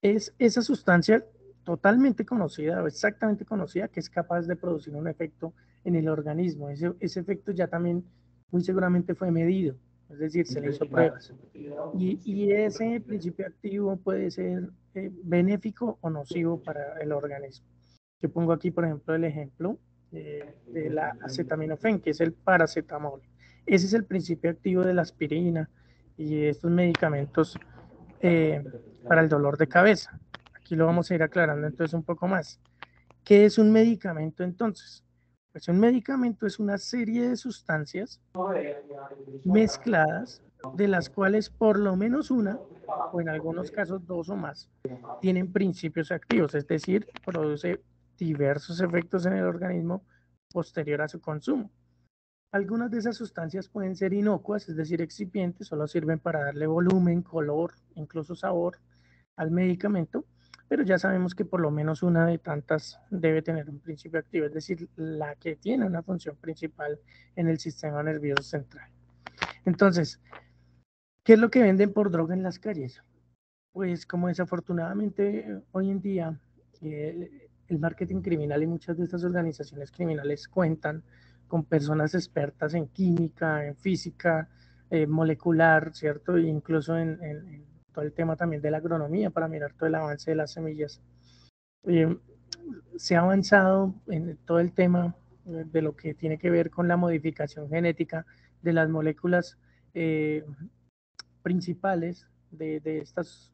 Es esa sustancia totalmente conocida o exactamente conocida que es capaz de producir un efecto en el organismo. Ese efecto ya también muy seguramente fue medido, es decir, se le hizo pruebas. Y ese principio activo puede ser benéfico o nocivo para el organismo. Yo pongo aquí, por ejemplo, el ejemplo de la acetaminofén, que es el paracetamol. Ese es el principio activo de la aspirina y estos medicamentos para el dolor de cabeza. Aquí lo vamos a ir aclarando entonces un poco más. ¿Qué es un medicamento entonces? Pues un medicamento es una serie de sustancias mezcladas, de las cuales por lo menos una, o en algunos casos dos o más, tienen principios activos, es decir, produce diversos efectos en el organismo posterior a su consumo. Algunas de esas sustancias pueden ser inocuas, es decir, excipientes, solo sirven para darle volumen, color, incluso sabor al medicamento, pero ya sabemos que por lo menos una de tantas debe tener un principio activo, es decir, la que tiene una función principal en el sistema nervioso central. Entonces, ¿qué es lo que venden por droga en las calles? Pues como desafortunadamente hoy en día el marketing criminal y muchas de estas organizaciones criminales cuentan con personas expertas en química, en física, molecular, ¿cierto? E incluso en todo el tema también de la agronomía para mirar todo el avance de las semillas. Se ha avanzado en todo el tema de lo que tiene que ver con la modificación genética de las moléculas principales de estas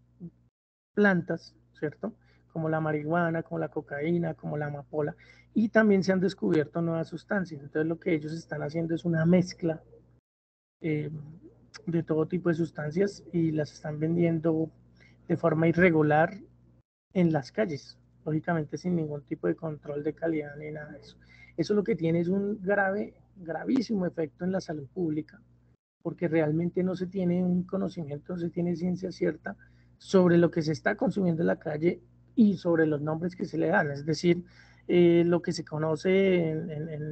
plantas, ¿cierto? Como la marihuana, como la cocaína, como la amapola, y también se han descubierto nuevas sustancias. Entonces lo que ellos están haciendo es una mezcla eh, de todo tipo de sustancias y las están vendiendo de forma irregular en las calles, lógicamente sin ningún tipo de control de calidad ni nada de eso. Eso lo que tiene es un gravísimo efecto en la salud pública, porque realmente no se tiene un conocimiento, no se tiene ciencia cierta sobre lo que se está consumiendo en la calle y sobre los nombres que se le dan. Es decir, lo que se conoce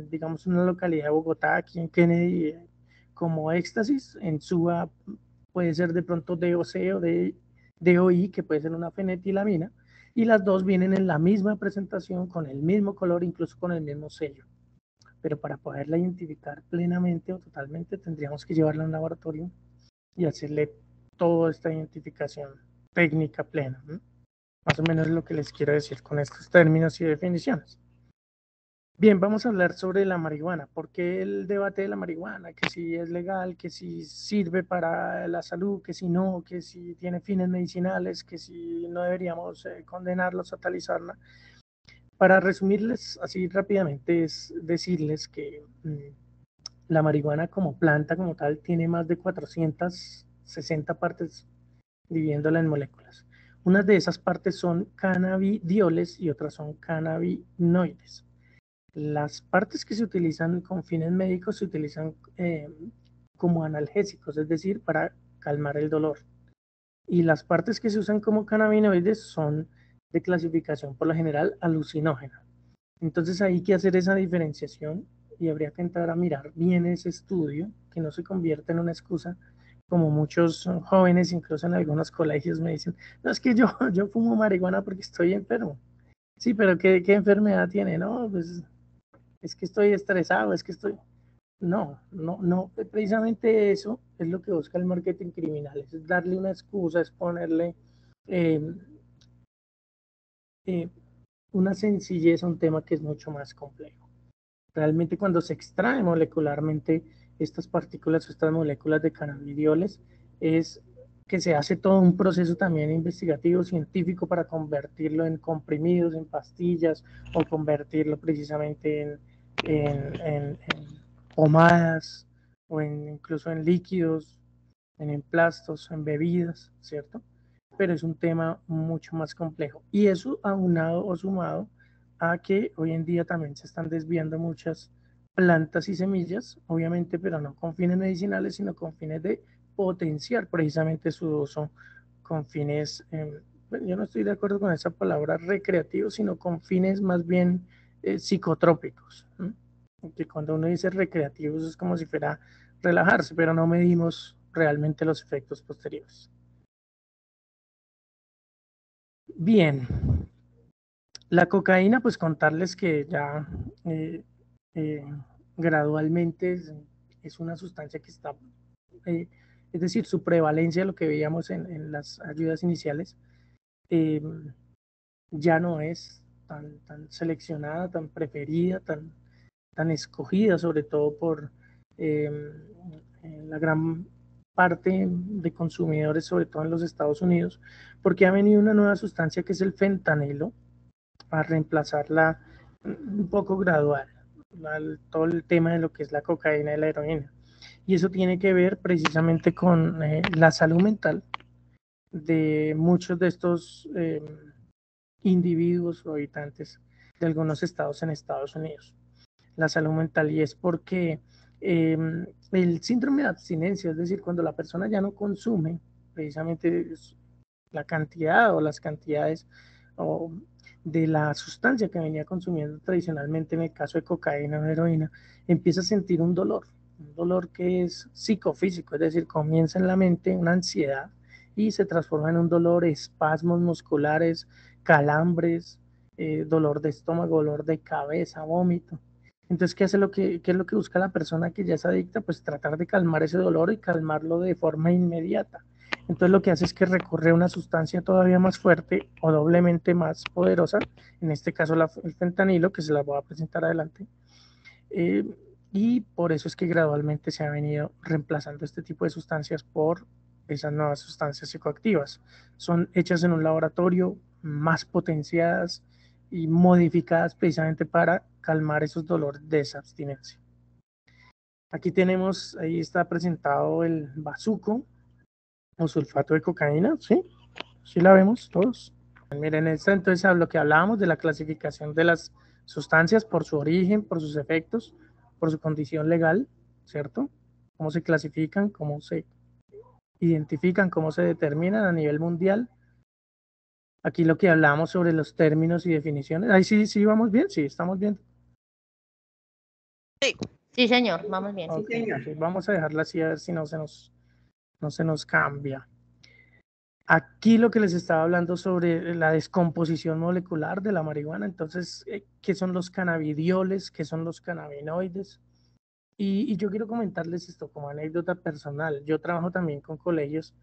digamos, una localidad de Bogotá, aquí en Kennedy, como éxtasis, en Suba puede ser de pronto DOC o DOI, que puede ser una fenetilamina, y las dos vienen en la misma presentación, con el mismo color, incluso con el mismo sello. Pero para poderla identificar plenamente o totalmente tendríamos que llevarla a un laboratorio y hacerle toda esta identificación técnica plena, ¿no? Más o menos es lo que les quiero decir con estos términos y definiciones. Bien, vamos a hablar sobre la marihuana. ¿Por qué el debate de la marihuana? Que si es legal, que si sirve para la salud, que si no, que si tiene fines medicinales, que si no deberíamos condenarlos, satanizarla. Para resumirles así rápidamente, es decirles que la marihuana como planta, como tal, tiene más de 460 partes dividiéndola en moléculas. Unas de esas partes son cannabidioles y otras son cannabinoides. Las partes que se utilizan con fines médicos se utilizan como analgésicos, es decir, para calmar el dolor. Y las partes que se usan como cannabinoides son de clasificación por lo general alucinógena. Entonces hay que hacer esa diferenciación y habría que entrar a mirar bien ese estudio, que no se convierta en una excusa, como muchos jóvenes, incluso en algunos colegios me dicen, no, es que yo fumo marihuana porque estoy enfermo. Sí, pero ¿qué enfermedad tiene? No, pues es que estoy estresado, es que estoy... No, precisamente eso es lo que busca el marketing criminal, es darle una excusa, es ponerle eh, eh, una sencillez a un tema que es mucho más complejo. Realmente cuando se extrae molecularmente estas partículas o estas moléculas de cannabidioles es que se hace todo un proceso también investigativo, científico para convertirlo en comprimidos, en pastillas o convertirlo precisamente en pomadas o incluso en líquidos, en emplastos, en bebidas, ¿cierto? Pero es un tema mucho más complejo. Y eso aunado o sumado a que hoy en día también se están desviando muchas plantas y semillas, obviamente, pero no con fines medicinales, sino con fines de potenciar precisamente su uso con fines, bueno, yo no estoy de acuerdo con esa palabra recreativo, sino con fines más bien psicotrópicos. ¿No? Que cuando uno dice recreativos es como si fuera relajarse, pero no medimos realmente los efectos posteriores. Bien, la cocaína, pues contarles que ya eh, eh, gradualmente es una sustancia que está, eh, es decir, su prevalencia, lo que veíamos en las ayudas iniciales, eh, ya no es tan seleccionada, tan preferida, tan escogida, sobre todo por eh, la gran parte de consumidores, sobre todo en los Estados Unidos, porque ha venido una nueva sustancia que es el fentanilo, a reemplazarla un poco gradual, todo el tema de lo que es la cocaína y la heroína. Y eso tiene que ver precisamente con la salud mental de muchos de estos individuos o habitantes de algunos estados en Estados Unidos. La salud mental, y es porque El síndrome de abstinencia, es decir, cuando la persona ya no consume precisamente la cantidad o las cantidades o de la sustancia que venía consumiendo tradicionalmente, en el caso de cocaína o heroína, empieza a sentir un dolor que es psicofísico, es decir, comienza en la mente una ansiedad y se transforma en un dolor, espasmos musculares, calambres, dolor de estómago, dolor de cabeza, vómito. Entonces, ¿qué es lo que busca la persona que ya es adicta? Pues tratar de calmar ese dolor y calmarlo de forma inmediata. Entonces lo que hace es que recurre a una sustancia todavía más fuerte o doblemente más poderosa, en este caso el fentanilo, que se la voy a presentar adelante, eh, y por eso es que gradualmente se ha venido reemplazando este tipo de sustancias por esas nuevas sustancias psicoactivas. Son hechas en un laboratorio, más potenciadas y modificadas precisamente para calmar esos dolores de esa abstinencia. Aquí tenemos, ahí está presentado el bazuco o sulfato de cocaína, ¿sí? ¿Sí la vemos todos? Miren, esta entonces a lo que hablábamos de la clasificación de las sustancias por su origen, por sus efectos, por su condición legal, ¿cierto? Cómo se clasifican, cómo se identifican, cómo se determinan a nivel mundial. Aquí lo que hablábamos sobre los términos y definiciones. Ahí sí vamos bien, sí, estamos bien. Sí, señor, vamos bien. Okay, okay. Vamos a dejarla así a ver si no se nos cambia. Aquí lo que les estaba hablando sobre la descomposición molecular de la marihuana, entonces, ¿qué son los cannabidioles? ¿Qué son los cannabinoides? Y yo quiero comentarles esto como anécdota personal. Yo trabajo también con colegios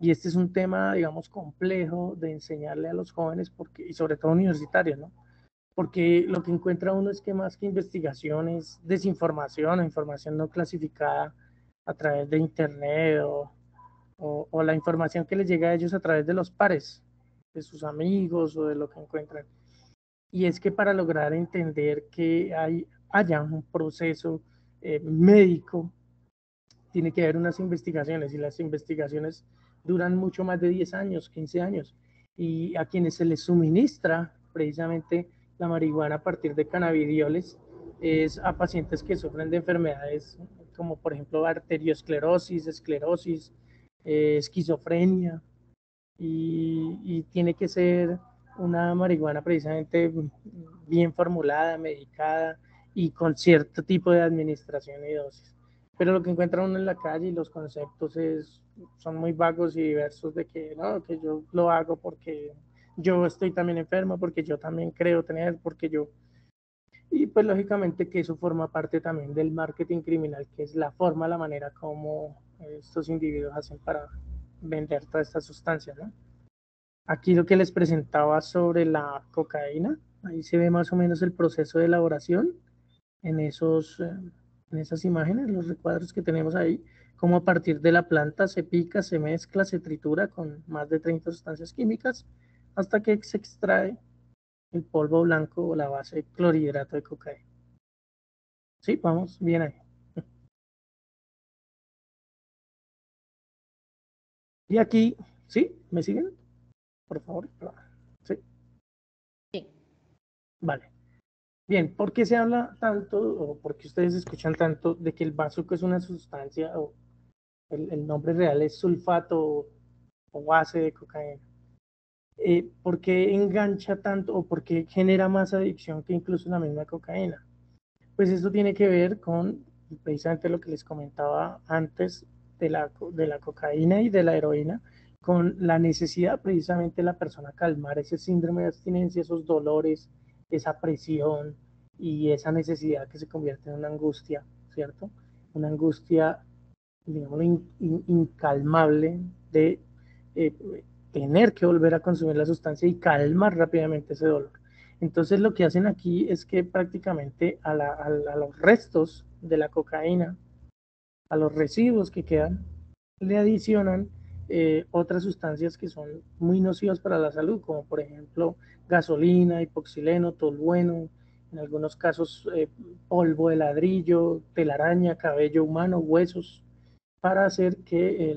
y este es un tema, digamos, complejo de enseñarle a los jóvenes porque, y sobre todo universitarios, ¿no? Porque lo que encuentra uno es que más que investigación es desinformación o información no clasificada a través de internet o la información que les llega a ellos a través de los pares, de sus amigos o de lo que encuentran. Y es que para lograr entender que haya un proceso médico, tiene que haber unas investigaciones y las investigaciones duran mucho más de 10 años, 15 años. Y a quienes se les suministra precisamente la marihuana a partir de cannabidioles es a pacientes que sufren de enfermedades como por ejemplo arteriosclerosis, esclerosis, esquizofrenia, y tiene que ser una marihuana precisamente bien formulada, medicada y con cierto tipo de administración y dosis. Pero lo que encuentra uno en la calle y los conceptos son muy vagos y diversos de que no, que yo lo hago porque yo estoy también enfermo, porque yo también creo tener, porque yo... Y pues lógicamente que eso forma parte también del marketing criminal, que es la forma, la manera como estos individuos hacen para vender todas estas sustancias, ¿no? Aquí lo que les presentaba sobre la cocaína, ahí se ve más o menos el proceso de elaboración en en esas imágenes, los recuadros que tenemos ahí, cómo a partir de la planta se pica, se mezcla, se tritura con más de 30 sustancias químicas hasta que se extrae el polvo blanco o la base de clorhidrato de cocaína. Sí, vamos bien ahí. Y aquí, ¿sí? ¿Me siguen? Por favor. Sí, Sí. vale. Bien, ¿por qué se habla tanto o por qué ustedes escuchan tanto de que el bazuco es una sustancia o el nombre real es sulfato o base de cocaína? ¿Por qué engancha tanto o por qué genera más adicción que incluso la misma cocaína? Pues esto tiene que ver con precisamente lo que les comentaba antes de la cocaína y de la heroína, con la necesidad precisamente de la persona calmar ese síndrome de abstinencia, esos dolores, esa presión y esa necesidad que se convierte en una angustia, ¿cierto? Una angustia, digamos, incalmable de eh, tener que volver a consumir la sustancia y calmar rápidamente ese dolor. Entonces lo que hacen aquí es que prácticamente a los restos de la cocaína, a los residuos que quedan, le adicionan otras sustancias que son muy nocivas para la salud, como por ejemplo gasolina, hipoxileno, tolueno, en algunos casos polvo de ladrillo, telaraña, cabello humano, huesos, para hacer que,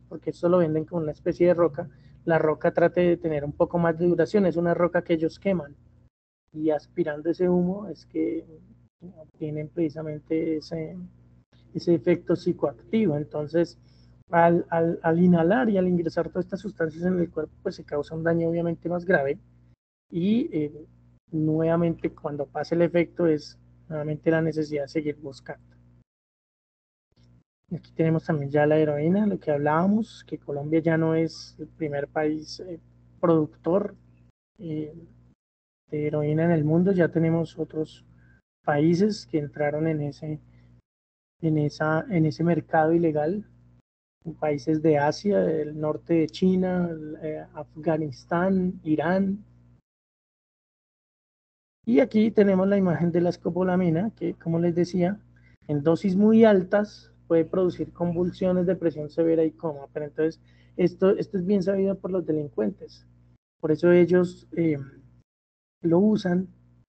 porque esto lo venden como una especie de roca, la roca trate de tener un poco más de duración, es una roca que ellos queman y aspirando ese humo es que obtienen precisamente ese efecto psicoactivo. Entonces, al inhalar y al ingresar todas estas sustancias en el cuerpo, pues se causa un daño obviamente más grave y nuevamente cuando pasa el efecto es nuevamente la necesidad de seguir buscando. Aquí tenemos también ya la heroína, lo que hablábamos, que Colombia ya no es el primer país productor de heroína en el mundo, ya tenemos otros países que entraron en ese mercado ilegal, países de Asia, del norte de China, Afganistán, Irán. Y aquí tenemos la imagen de la escopolamina, que como les decía, en dosis muy altas puede producir convulsiones, depresión severa y coma. Pero entonces, esto es bien sabido por los delincuentes. Por eso ellos lo usan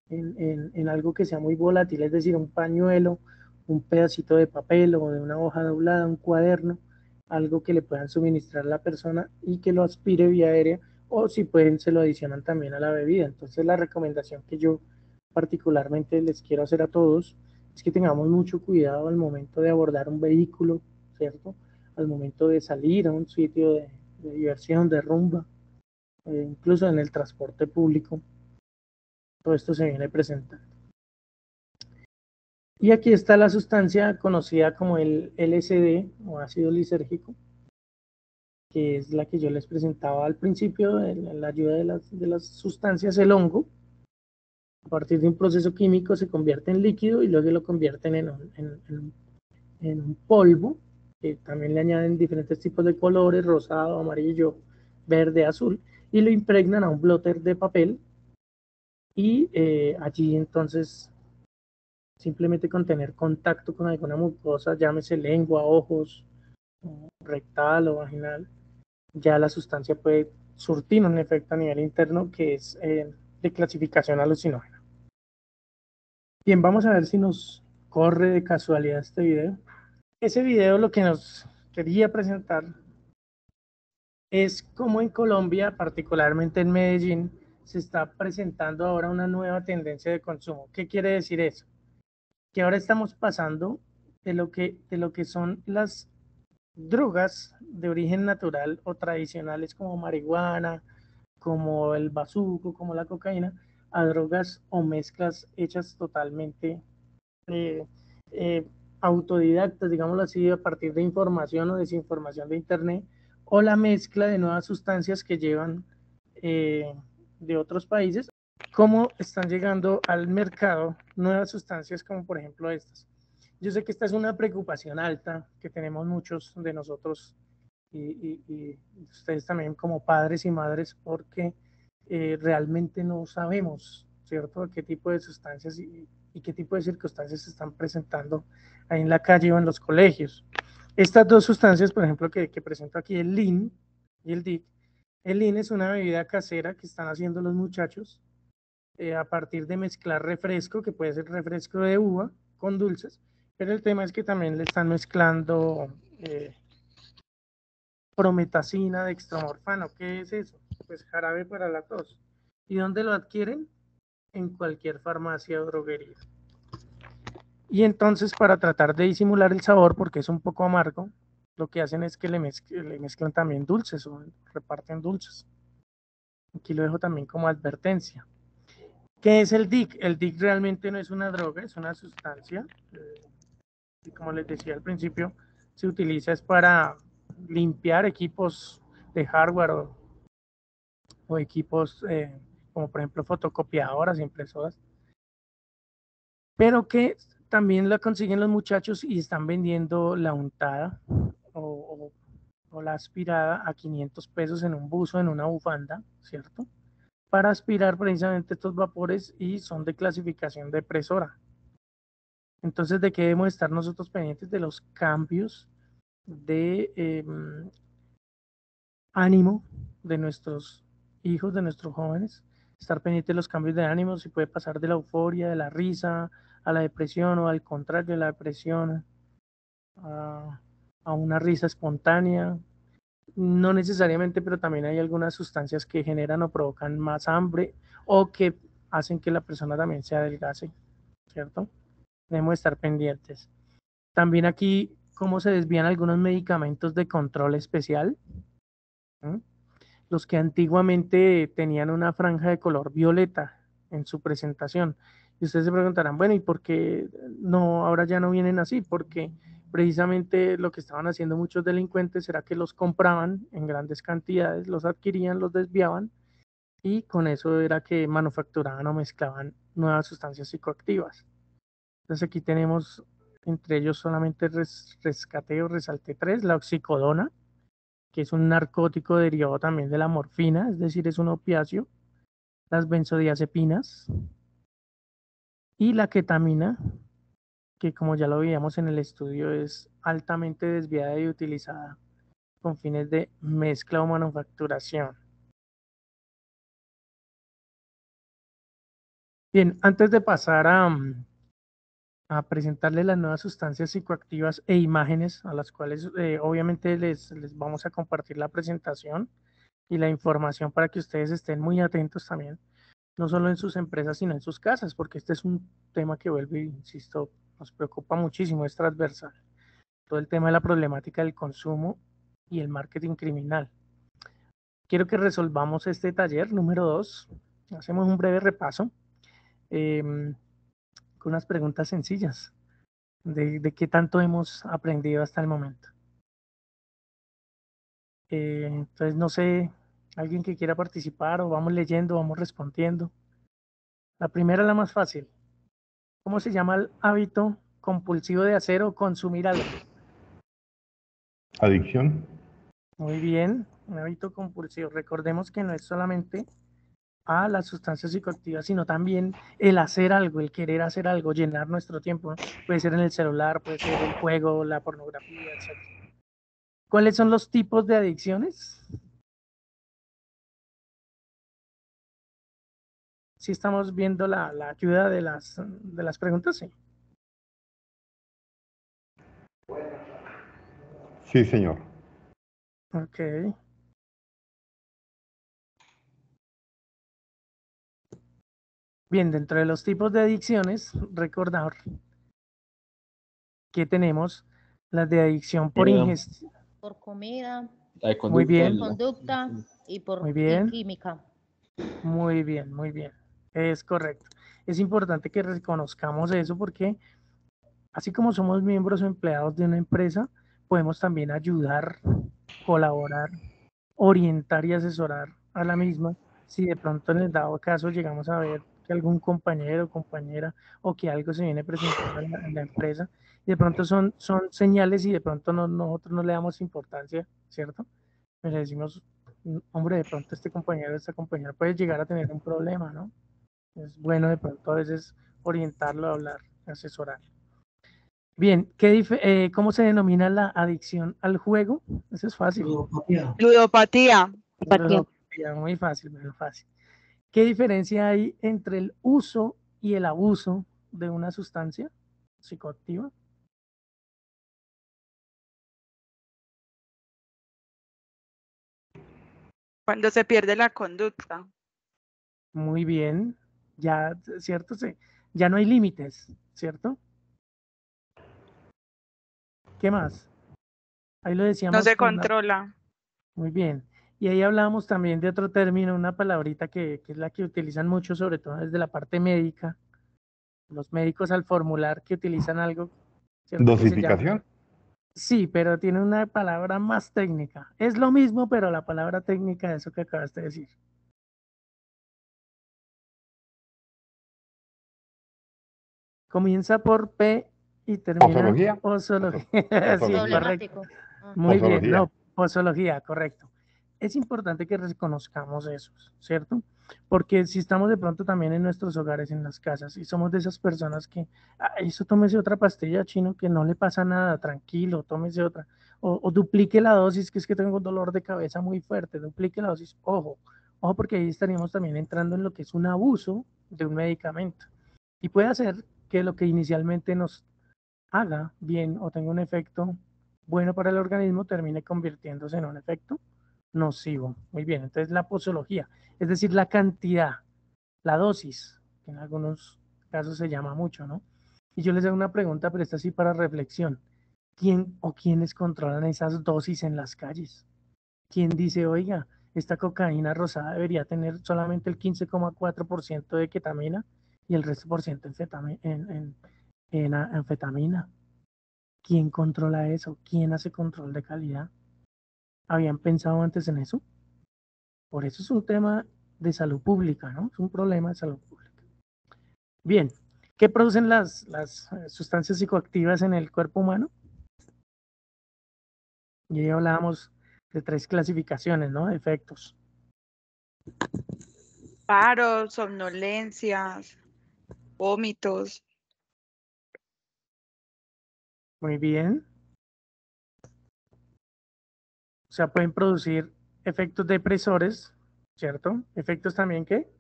en algo que sea muy volátil, es decir, un pañuelo, un pedacito de papel o de una hoja doblada, un cuaderno, algo que le puedan suministrar a la persona y que lo aspire vía aérea, o si pueden se lo adicionan también a la bebida. Entonces la recomendación que yo particularmente les quiero hacer a todos es que tengamos mucho cuidado al momento de abordar un vehículo, ¿cierto? Al momento de salir a un sitio de diversión, de rumba, incluso en el transporte público. Todo esto se viene presentando. Y aquí está la sustancia conocida como el LSD o ácido lisérgico, que es la que yo les presentaba al principio, la ayuda de las sustancias, el hongo. A partir de un proceso químico se convierte en líquido y luego lo convierten en un polvo, que también le añaden diferentes tipos de colores, rosado, amarillo, verde, azul, y lo impregnan a un blotter de papel y allí entonces simplemente con tener contacto con alguna mucosa, llámese lengua, ojos, rectal o vaginal, ya la sustancia puede surtir un efecto a nivel interno que es de clasificación alucinógena. Bien, vamos a ver si nos corre de casualidad este video. Ese video lo que nos quería presentar es cómo en Colombia, particularmente en Medellín, se está presentando ahora una nueva tendencia de consumo. ¿Qué quiere decir eso? Que ahora estamos pasando de lo que son las drogas de origen natural o tradicionales como marihuana, como el bazuco, como la cocaína, a drogas o mezclas hechas totalmente eh, eh, autodidactas, digámoslo así, a partir de información o desinformación de Internet, o la mezcla de nuevas sustancias que llevan de otros países, cómo están llegando al mercado nuevas sustancias como por ejemplo estas. Yo sé que esta es una preocupación alta que tenemos muchos de nosotros y ustedes también como padres y madres porque realmente no sabemos, ¿cierto?, qué tipo de sustancias y qué tipo de circunstancias se están presentando ahí en la calle o en los colegios. Estas dos sustancias, por ejemplo, que presento aquí, el Lean y el DIC. El Lean es una bebida casera que están haciendo los muchachos a partir de mezclar refresco, que puede ser refresco de uva, con dulces, pero el tema es que también le están mezclando prometacina, dextromorfano. ¿Qué es eso? Pues jarabe para la tos. ¿Y dónde lo adquieren? En cualquier farmacia o droguería. Y entonces para tratar de disimular el sabor, porque es un poco amargo, lo que hacen es que le mezclan también dulces o reparten dulces. Aquí lo dejo también como advertencia. ¿Qué es el DIC? El DIC realmente no es una droga, es una sustancia. Y como les decía al principio, se utiliza es para limpiar equipos de hardware o equipos como por ejemplo fotocopiadoras, impresoras, pero que también la consiguen los muchachos y están vendiendo la untada o la aspirada a 500 pesos en un buzo, en una bufanda, ¿cierto? Para aspirar precisamente estos vapores y son de clasificación depresora. Entonces, ¿de qué debemos estar nosotros pendientes? De los cambios de ánimo de nuestros hijos, de nuestros jóvenes, estar pendientes de los cambios de ánimo, si puede pasar de la euforia, de la risa, a la depresión o al contrario, de la depresión a una risa espontánea. No necesariamente, pero también hay algunas sustancias que generan o provocan más hambre o que hacen que la persona también se adelgace, ¿cierto? Debemos estar pendientes. También aquí, cómo se desvían algunos medicamentos de control especial. ¿Mm? Los que antiguamente tenían una franja de color violeta en su presentación. Y ustedes se preguntarán, bueno, ¿y por qué no, ahora ya no vienen así? Porque precisamente lo que estaban haciendo muchos delincuentes era que los compraban en grandes cantidades, los adquirían, los desviaban y con eso era que manufacturaban o mezclaban nuevas sustancias psicoactivas. Entonces aquí tenemos entre ellos solamente rescate o resalte 3, la oxicodona, que es un narcótico derivado también de la morfina, es decir, es un opiáceo, las benzodiazepinas y la ketamina, que como ya lo veíamos en el estudio es altamente desviada y utilizada con fines de mezcla o manufacturación. Bien, antes de pasar a presentarles las nuevas sustancias psicoactivas e imágenes a las cuales obviamente les vamos a compartir la presentación y la información para que ustedes estén muy atentos también, no solo en sus empresas, sino en sus casas, porque este es un tema que vuelve, insisto, nos preocupa muchísimo, es transversal. Todo el tema de la problemática del consumo y el marketing criminal. Quiero que resolvamos este taller número 2. Hacemos un breve repaso con unas preguntas sencillas de qué tanto hemos aprendido hasta el momento. Entonces, no sé, alguien que quiera participar o vamos leyendo, vamos respondiendo. La primera, la más fácil. ¿Cómo se llama el hábito compulsivo de hacer o consumir algo? Adicción. Muy bien, un hábito compulsivo. Recordemos que no es solamente a las sustancias psicoactivas, sino también el hacer algo, el querer hacer algo, llenar nuestro tiempo, ¿no? Puede ser en el celular, puede ser el juego, la pornografía, etc. ¿Cuáles son los tipos de adicciones? Si estamos viendo la ayuda de las preguntas, sí. Sí, señor. Ok. Bien, dentro de los tipos de adicciones, recordar que tenemos las de adicción por ingestión. Por comida, La de Muy conducta, bien, conducta y por muy bien, química. muy bien, muy bien. Es correcto. Es importante que reconozcamos eso porque así como somos miembros o empleados de una empresa, podemos también ayudar, colaborar, orientar y asesorar a la misma. Si de pronto en el dado caso llegamos a ver que algún compañero o compañera o que algo se viene presentando en la empresa, y de pronto son señales y de pronto nosotros no le damos importancia, ¿cierto? Pero decimos, hombre, de pronto este compañero o esta compañera puede llegar a tener un problema, ¿no? Es bueno de pronto a veces orientarlo, hablar, asesorar. Bien, ¿cómo se denomina la adicción al juego? Eso es fácil. Ludopatía. Ludopatía, muy fácil, muy fácil. ¿Qué diferencia hay entre el uso y el abuso de una sustancia psicoactiva? Cuando se pierde la conducta. Muy bien, ya, ¿cierto? Ya no hay límites, ¿cierto? ¿Qué más? Ahí lo No decíamos se con controla. muy bien. Y ahí hablábamos también de otro término, una palabrita que es la que utilizan mucho, sobre todo desde la parte médica. Los médicos al formular que utilizan algo, ¿cierto? Que se llama. Dosificación. Sí, pero tiene una palabra más técnica. Es lo mismo, pero la palabra técnica de eso que acabaste de decir. Comienza por P y termina en Posología. posología. Sí, Posología. correcto. Problemático. Muy bien, Posología. no, posología, correcto. Es importante que reconozcamos eso, ¿cierto? Porque si estamos de pronto también en nuestros hogares, en las casas, y somos de esas personas que, eso tómese otra pastilla, chino, que no le pasa nada, tranquilo, tómese otra, o duplique la dosis, que es que tengo un dolor de cabeza muy fuerte, duplique la dosis, ojo, ojo, porque ahí estaríamos también entrando en lo que es un abuso de un medicamento. Y puede hacer que lo que inicialmente nos haga bien o tenga un efecto bueno para el organismo termine convirtiéndose en un efecto nocivo. Muy bien, entonces la posología, es decir, la cantidad, la dosis, que en algunos casos se llama mucho, ¿no? Y yo les hago una pregunta, pero esta sí para reflexión. ¿Quién o quiénes controlan esas dosis en las calles? ¿Quién dice, oiga, esta cocaína rosada debería tener solamente el 15,4% de ketamina y el resto por ciento en anfetamina? ¿Quién controla eso? ¿Quién hace control de calidad? ¿Habían pensado antes en eso? Por eso es un tema de salud pública, ¿no? Es un problema de salud pública. Bien, ¿qué producen las sustancias psicoactivas en el cuerpo humano? Ya hablábamos de 3 clasificaciones, ¿no? De efectos. Paros, somnolencias, vómitos. Muy bien. O sea, pueden producir efectos depresores, ¿cierto? Efectos también, ¿qué?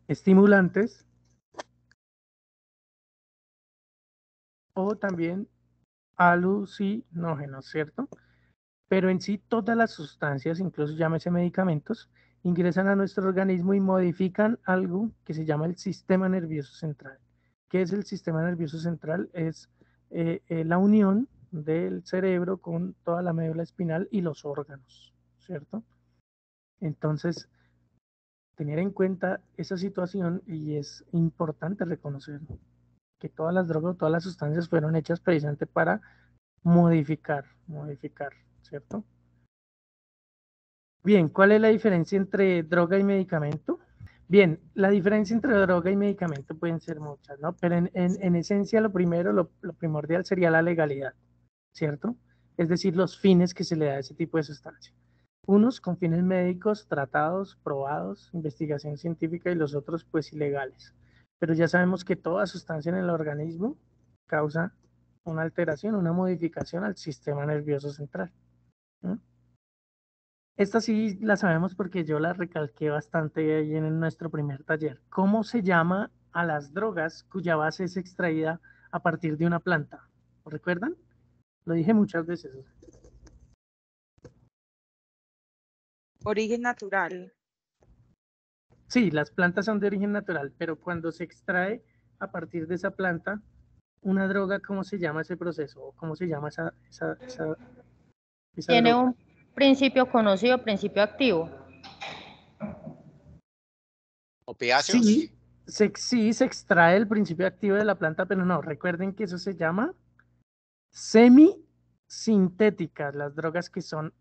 Estimulantes o también alucinógenos, ¿cierto? Pero en sí todas las sustancias, incluso llámese medicamentos, ingresan a nuestro organismo y modifican algo que se llama el sistema nervioso central. ¿Qué es el sistema nervioso central? Es la unión del cerebro con toda la médula espinal y los órganos, ¿cierto? Entonces, tener en cuenta esa situación y es importante reconocer que todas las drogas, todas las sustancias fueron hechas precisamente para modificar, ¿cierto? Bien, ¿cuál es la diferencia entre droga y medicamento? Bien, la diferencia entre droga y medicamento pueden ser muchas, ¿no? Pero en esencia lo primero, lo primordial sería la legalidad, ¿cierto? Es decir, los fines que se le da a ese tipo de sustancia. Unos con fines médicos, tratados, probados, investigación científica y los otros pues ilegales. Pero ya sabemos que toda sustancia en el organismo causa una alteración, una modificación al sistema nervioso central, ¿no? Esta sí la sabemos porque yo la recalqué bastante ahí en nuestro primer taller. ¿Cómo se llama a las drogas cuya base es extraída a partir de una planta? ¿Lo recuerdan? Lo dije muchas veces. Origen natural. Sí, las plantas son de origen natural, pero cuando se extrae a partir de esa planta una droga, ¿cómo se llama ese proceso? ¿O cómo se llama esa Tiene droga? un principio conocido, principio activo. Opiáceos. Sí, sí, se extrae el principio activo de la planta, pero no, recuerden que eso se llama semisintéticas, las drogas que son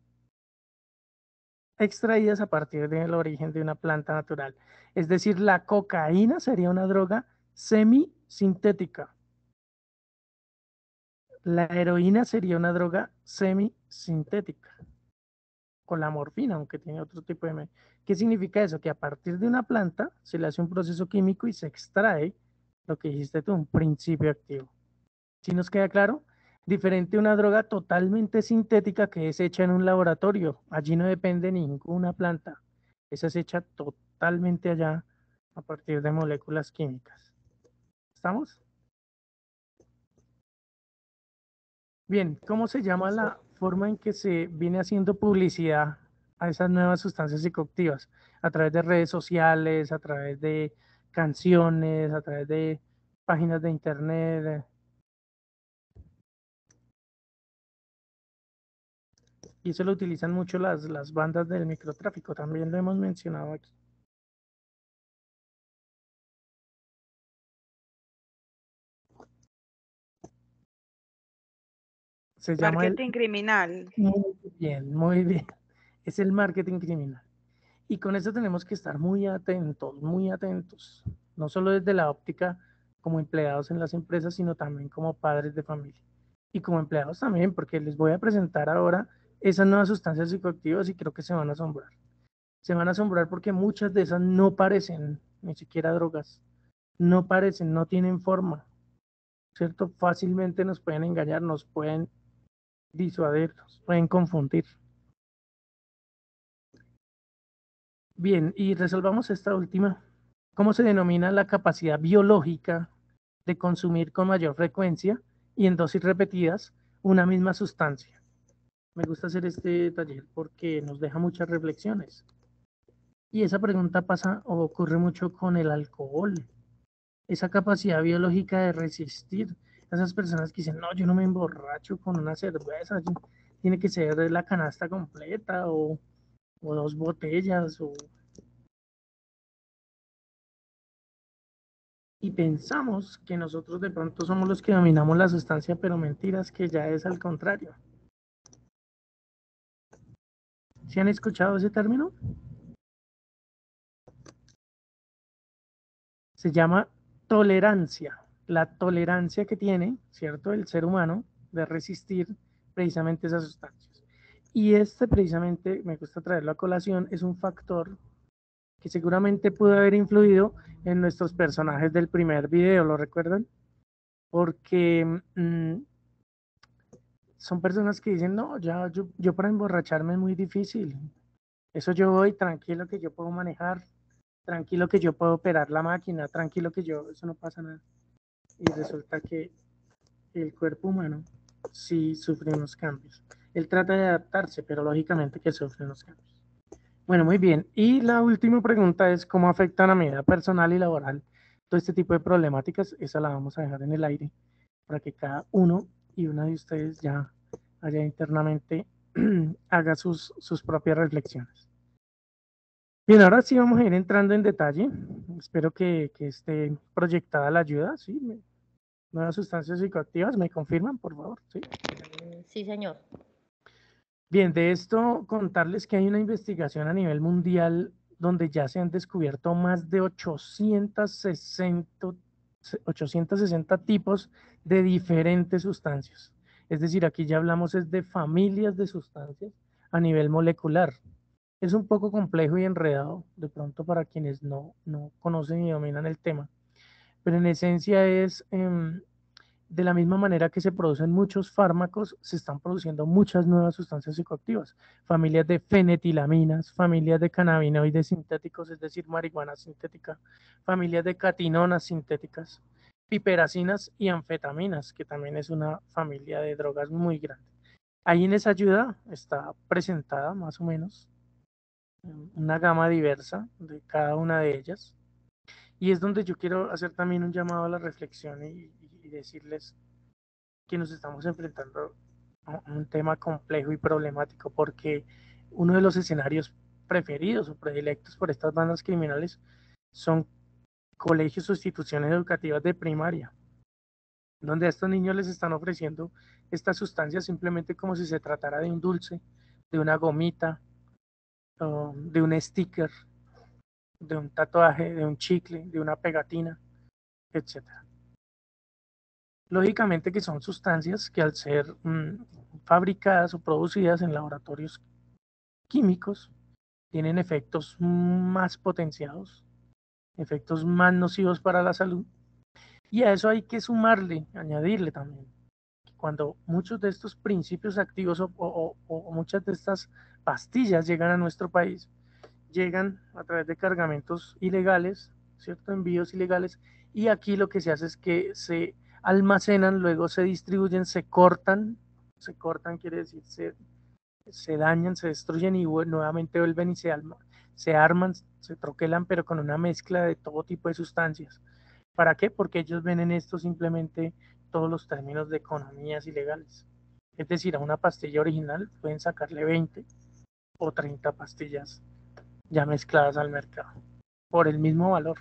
extraídas a partir del origen de una planta natural. Es decir, la cocaína sería una droga semisintética. La heroína sería una droga semisintética. Con la morfina, aunque tiene otro tipo de... ¿Qué significa eso? Que a partir de una planta se le hace un proceso químico y se extrae lo que dijiste tú, un principio activo. ¿Sí nos queda claro? Diferente a una droga totalmente sintética que es hecha en un laboratorio. Allí no depende ninguna planta. Esa es hecha totalmente allá a partir de moléculas químicas. ¿Estamos? Bien, ¿cómo se llama la forma en que se viene haciendo publicidad a esas nuevas sustancias psicoactivas? A través de redes sociales, a través de canciones, a través de páginas de internet. Y eso lo utilizan mucho las bandas del microtráfico, también lo hemos mencionado aquí. Se llama el... Marketing criminal. Muy bien. Es el marketing criminal. Y con eso tenemos que estar muy atentos, muy atentos. No solo desde la óptica como empleados en las empresas, sino también como padres de familia. Y como empleados también, porque les voy a presentar ahora esas nuevas sustancias psicoactivas y creo que se van a asombrar. Se van a asombrar porque muchas de esas no parecen ni siquiera drogas. No parecen, no tienen forma, ¿cierto? Fácilmente nos pueden engañar, nos pueden disuadir, nos pueden confundir. Bien, y resolvamos esta última. ¿Cómo se denomina la capacidad biológica de consumir con mayor frecuencia y en dosis repetidas una misma sustancia? Me gusta hacer este taller porque nos deja muchas reflexiones. Y esa pregunta pasa o ocurre mucho con el alcohol. esa capacidad biológica de resistir. Esas personas que dicen, no, yo no me emborracho con una cerveza, tiene que ser la canasta completa o 2 botellas. Y pensamos que nosotros de pronto somos los que dominamos la sustancia, pero mentiras que ya es al contrario. ¿Sí han escuchado ese término? Se llama tolerancia. La tolerancia que tiene, ¿cierto?, el ser humano de resistir precisamente esas sustancias. Y este precisamente, me gusta traerlo a colación, es un factor que seguramente pudo haber influido en nuestros personajes del primer video, ¿lo recuerdan? Porque son personas que dicen, no, ya, yo para emborracharme es muy difícil. Eso yo voy tranquilo que yo puedo manejar, tranquilo que yo puedo operar la máquina, tranquilo que yo, eso no pasa nada. Y resulta que el cuerpo humano sí sufre unos cambios. Él trata de adaptarse, pero lógicamente que sufre unos cambios. Bueno, muy bien. Y la última pregunta es, ¿cómo afectan a mi vida personal y laboral todo este tipo de problemáticas? Esa la vamos a dejar en el aire para que cada uno y una de ustedes ya allá internamente haga sus propias reflexiones. Bien, ahora sí vamos a ir entrando en detalle. Espero que esté proyectada la ayuda. ¿Sí? Nuevas sustancias psicoactivas, ¿me confirman, por favor? ¿Sí? Sí, señor. Bien, de esto contarles que hay una investigación a nivel mundial donde ya se han descubierto más de 860 tipos de diferentes sustancias. Es decir, aquí ya hablamos es de familias de sustancias a nivel molecular. Es un poco complejo y enredado, de pronto para quienes no conocen y dominan el tema, pero en esencia es de la misma manera que se producen muchos fármacos, se están produciendo muchas nuevas sustancias psicoactivas, familias de fenetilaminas, familias de cannabinoides sintéticos, es decir, marihuana sintética, familias de catinonas sintéticas, piperacinas y anfetaminas, que también es una familia de drogas muy grande. Ahí en esa ayuda está presentada más o menos una gama diversa de cada una de ellas. Y es donde yo quiero hacer también un llamado a la reflexión y decirles que nos estamos enfrentando a un tema complejo y problemático, porque uno de los escenarios preferidos o predilectos por estas bandas criminales son colegios o instituciones educativas de primaria, donde a estos niños les están ofreciendo estas sustancias simplemente como si se tratara de un dulce, de una gomita, de un sticker, de un tatuaje, de un chicle, de una pegatina, etcétera. Lógicamente que son sustancias que al ser fabricadas o producidas en laboratorios químicos tienen efectos más potenciados, efectos más nocivos para la salud. Y a eso hay que sumarle, añadirle también, que cuando muchos de estos principios activos o muchas de estas pastillas llegan a nuestro país, llegan a través de cargamentos ilegales, ¿cierto? Envíos ilegales, y aquí lo que se hace es que se almacenan, luego se distribuyen, se cortan quiere decir, se dañan, se destruyen y nuevamente vuelven y se arman, se troquelan, pero con una mezcla de todo tipo de sustancias. ¿Para qué? Porque ellos ven en esto simplemente todos los términos de economías ilegales. Es decir, a una pastilla original pueden sacarle 20 o 30 pastillas ya mezcladas al mercado por el mismo valor.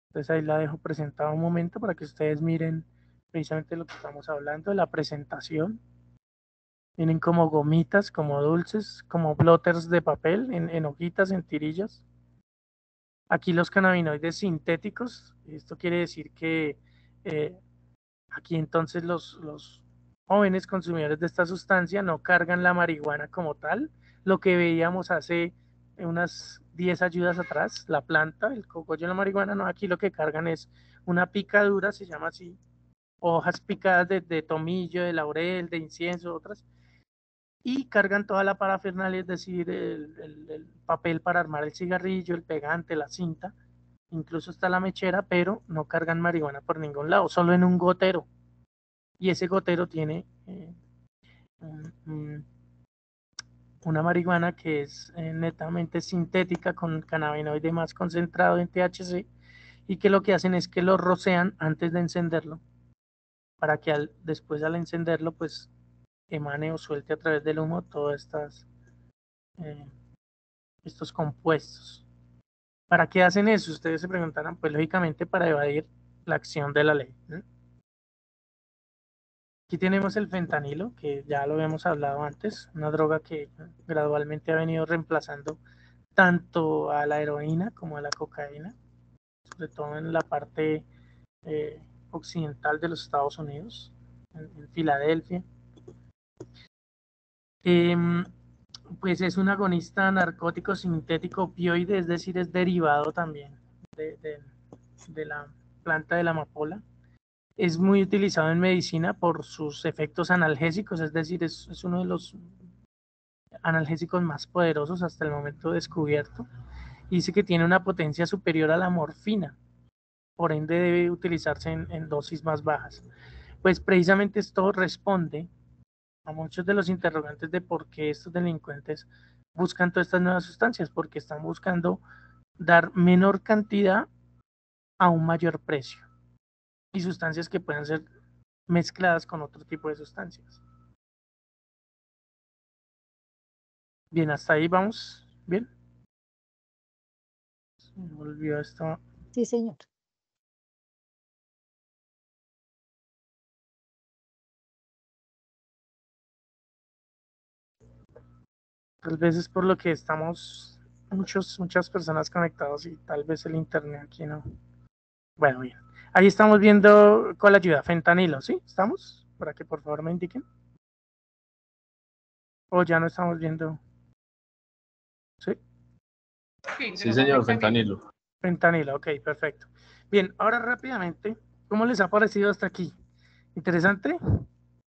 Entonces ahí la dejo presentada un momento para que ustedes miren precisamente lo que estamos hablando de la presentación. Vienen como gomitas, como dulces, como blotters de papel en hojitas, en tirillas. Aquí los cannabinoides sintéticos, esto quiere decir que eh, aquí entonces los jóvenes consumidores de esta sustancia no cargan la marihuana como tal, lo que veíamos hace unas 10 ayudas atrás, la planta, el cogollo de la marihuana, no, aquí lo que cargan es una picadura, se llama así, hojas picadas de tomillo, de laurel, de incienso, otras, y cargan toda la parafernalia, es decir, el papel para armar el cigarrillo, el pegante, la cinta, incluso está la mechera, pero no cargan marihuana por ningún lado, solo en un gotero. Y ese gotero tiene una marihuana que es netamente sintética con cannabinoide más concentrado en THC y que lo que hacen es que lo rocean antes de encenderlo, para que después al encenderlo, pues emane o suelte a través del humo todos estos compuestos. ¿Para qué hacen eso? Ustedes se preguntarán, pues lógicamente para evadir la acción de la ley. Aquí tenemos el fentanilo, que ya lo habíamos hablado antes, una droga que gradualmente ha venido reemplazando tanto a la heroína como a la cocaína, sobre todo en la parte occidental de los Estados Unidos, en Filadelfia. Pues es un agonista narcótico sintético opioide, es decir, es derivado también de la planta de la amapola. Es muy utilizado en medicina por sus efectos analgésicos, es decir, es uno de los analgésicos más poderosos hasta el momento descubierto. Y dice que tiene una potencia superior a la morfina, por ende debe utilizarse en dosis más bajas. Pues precisamente esto responde a muchos de los interrogantes de por qué estos delincuentes buscan todas estas nuevas sustancias, porque están buscando dar menor cantidad a un mayor precio, y sustancias que puedan ser mezcladas con otro tipo de sustancias. Bien, hasta ahí vamos. Bien. Se me olvidó esto. Sí, señor. Tal vez es por lo que estamos muchas personas conectadas y tal vez el internet aquí no. Bueno, bien. Ahí estamos viendo con la ayuda fentanilo, ¿sí? ¿Estamos? Para que por favor me indiquen. O ya no estamos viendo. ¿Sí? Sí, señor, fentanilo. Fentanilo, ok, perfecto. Bien, ahora rápidamente, ¿cómo les ha parecido hasta aquí? ¿Interesante?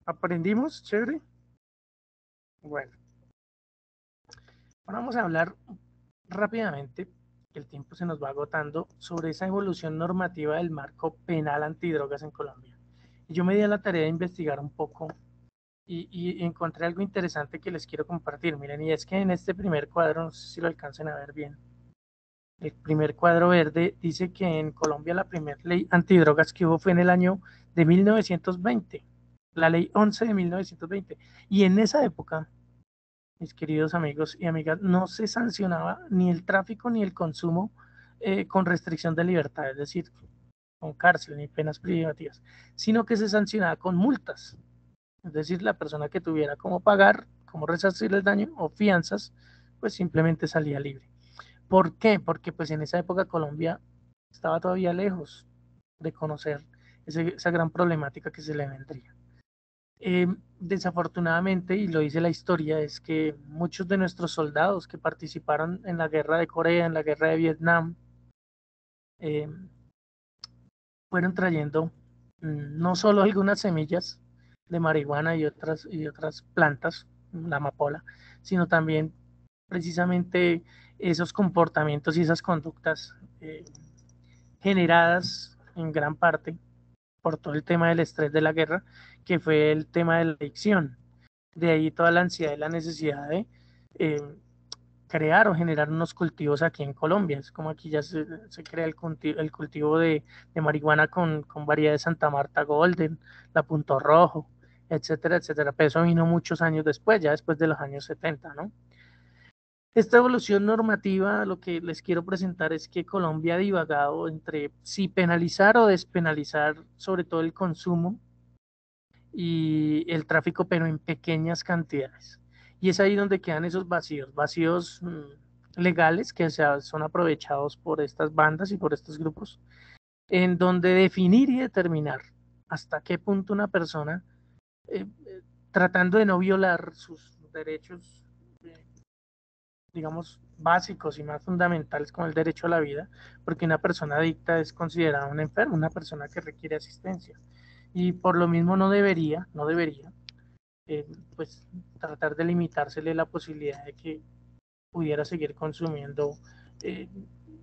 ¿Aprendimos? ¿Chévere? Bueno. Ahora vamos a hablar rápidamente, que el tiempo se nos va agotando, sobre esa evolución normativa del marco penal antidrogas en Colombia. Y yo me di a la tarea de investigar un poco y encontré algo interesante que les quiero compartir. Miren, y es que en este primer cuadro, no sé si lo alcancen a ver bien, el primer cuadro verde dice que en Colombia la primera ley antidrogas que hubo fue en el año de 1920, la ley 11 de 1920. Y en esa época, mis queridos amigos y amigas, no se sancionaba ni el tráfico ni el consumo con restricción de libertad, es decir, con cárcel ni penas privativas, sino que se sancionaba con multas. Es decir, la persona que tuviera cómo pagar, cómo resarcir el daño o fianzas, pues simplemente salía libre. ¿Por qué? Porque pues en esa época Colombia estaba todavía lejos de conocer esa gran problemática que se le vendría. Desafortunadamente, y lo dice la historia, es que muchos de nuestros soldados que participaron en la guerra de Corea, en la guerra de Vietnam, fueron trayendo no solo algunas semillas de marihuana y otras plantas, la amapola, sino también precisamente esos comportamientos y esas conductas generadas en gran parte por todo el tema del estrés de la guerra, que fue el tema de la adicción. De ahí toda la ansiedad y la necesidad de crear o generar unos cultivos aquí en Colombia. Es como aquí ya se crea el cultivo de marihuana con variedades de Santa Marta Golden, la Punto Rojo, etcétera, etcétera. Pero eso vino muchos años después, ya después de los años 70, ¿no? Esta evolución normativa, lo que les quiero presentar es que Colombia ha divagado entre si penalizar o despenalizar sobre todo el consumo y el tráfico, pero en pequeñas cantidades. Y es ahí donde quedan esos vacíos legales que son aprovechados por estas bandas y por estos grupos, en donde definir y determinar hasta qué punto una persona, tratando de no violar sus derechos, digamos, básicos y más fundamentales como el derecho a la vida, porque una persona adicta es considerada un enfermo, una persona que requiere asistencia. Y por lo mismo no debería, pues tratar de limitársele la posibilidad de que pudiera seguir consumiendo eh,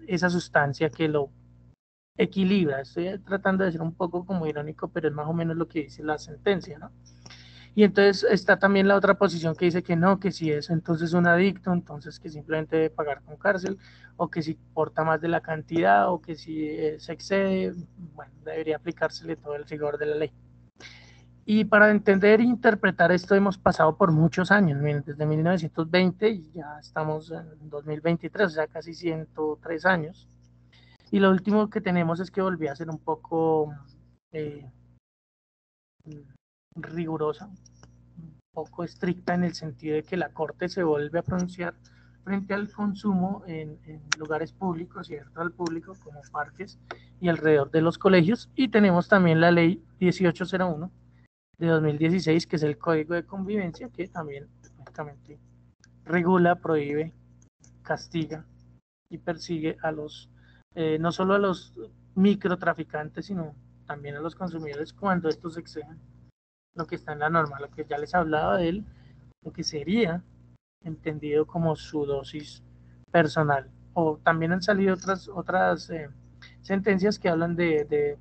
esa sustancia que lo equilibra. Estoy tratando de ser un poco como irónico, pero es más o menos lo que dice la sentencia, ¿no? Y entonces está también la otra posición que dice que no, que si es entonces un adicto, entonces que simplemente debe pagar con cárcel, o que si porta más de la cantidad, o que si se excede, bueno, debería aplicársele todo el rigor de la ley. Y para entender e interpretar esto hemos pasado por muchos años, miren, desde 1920 y ya estamos en 2023, o sea, casi 103 años. Y lo último que tenemos es que volví a ser un poco rigurosa, un poco estricta en el sentido de que la Corte se vuelve a pronunciar frente al consumo en lugares públicos, ¿cierto? Al público, como parques y alrededor de los colegios. Y tenemos también la ley 1801 de 2016, que es el Código de Convivencia, que también prácticamente regula, prohíbe, castiga y persigue a los, no solo a los microtraficantes, sino también a los consumidores cuando estos exceden lo que está en la norma, lo que ya les hablaba de él, lo que sería entendido como su dosis personal. O también han salido otras sentencias que hablan de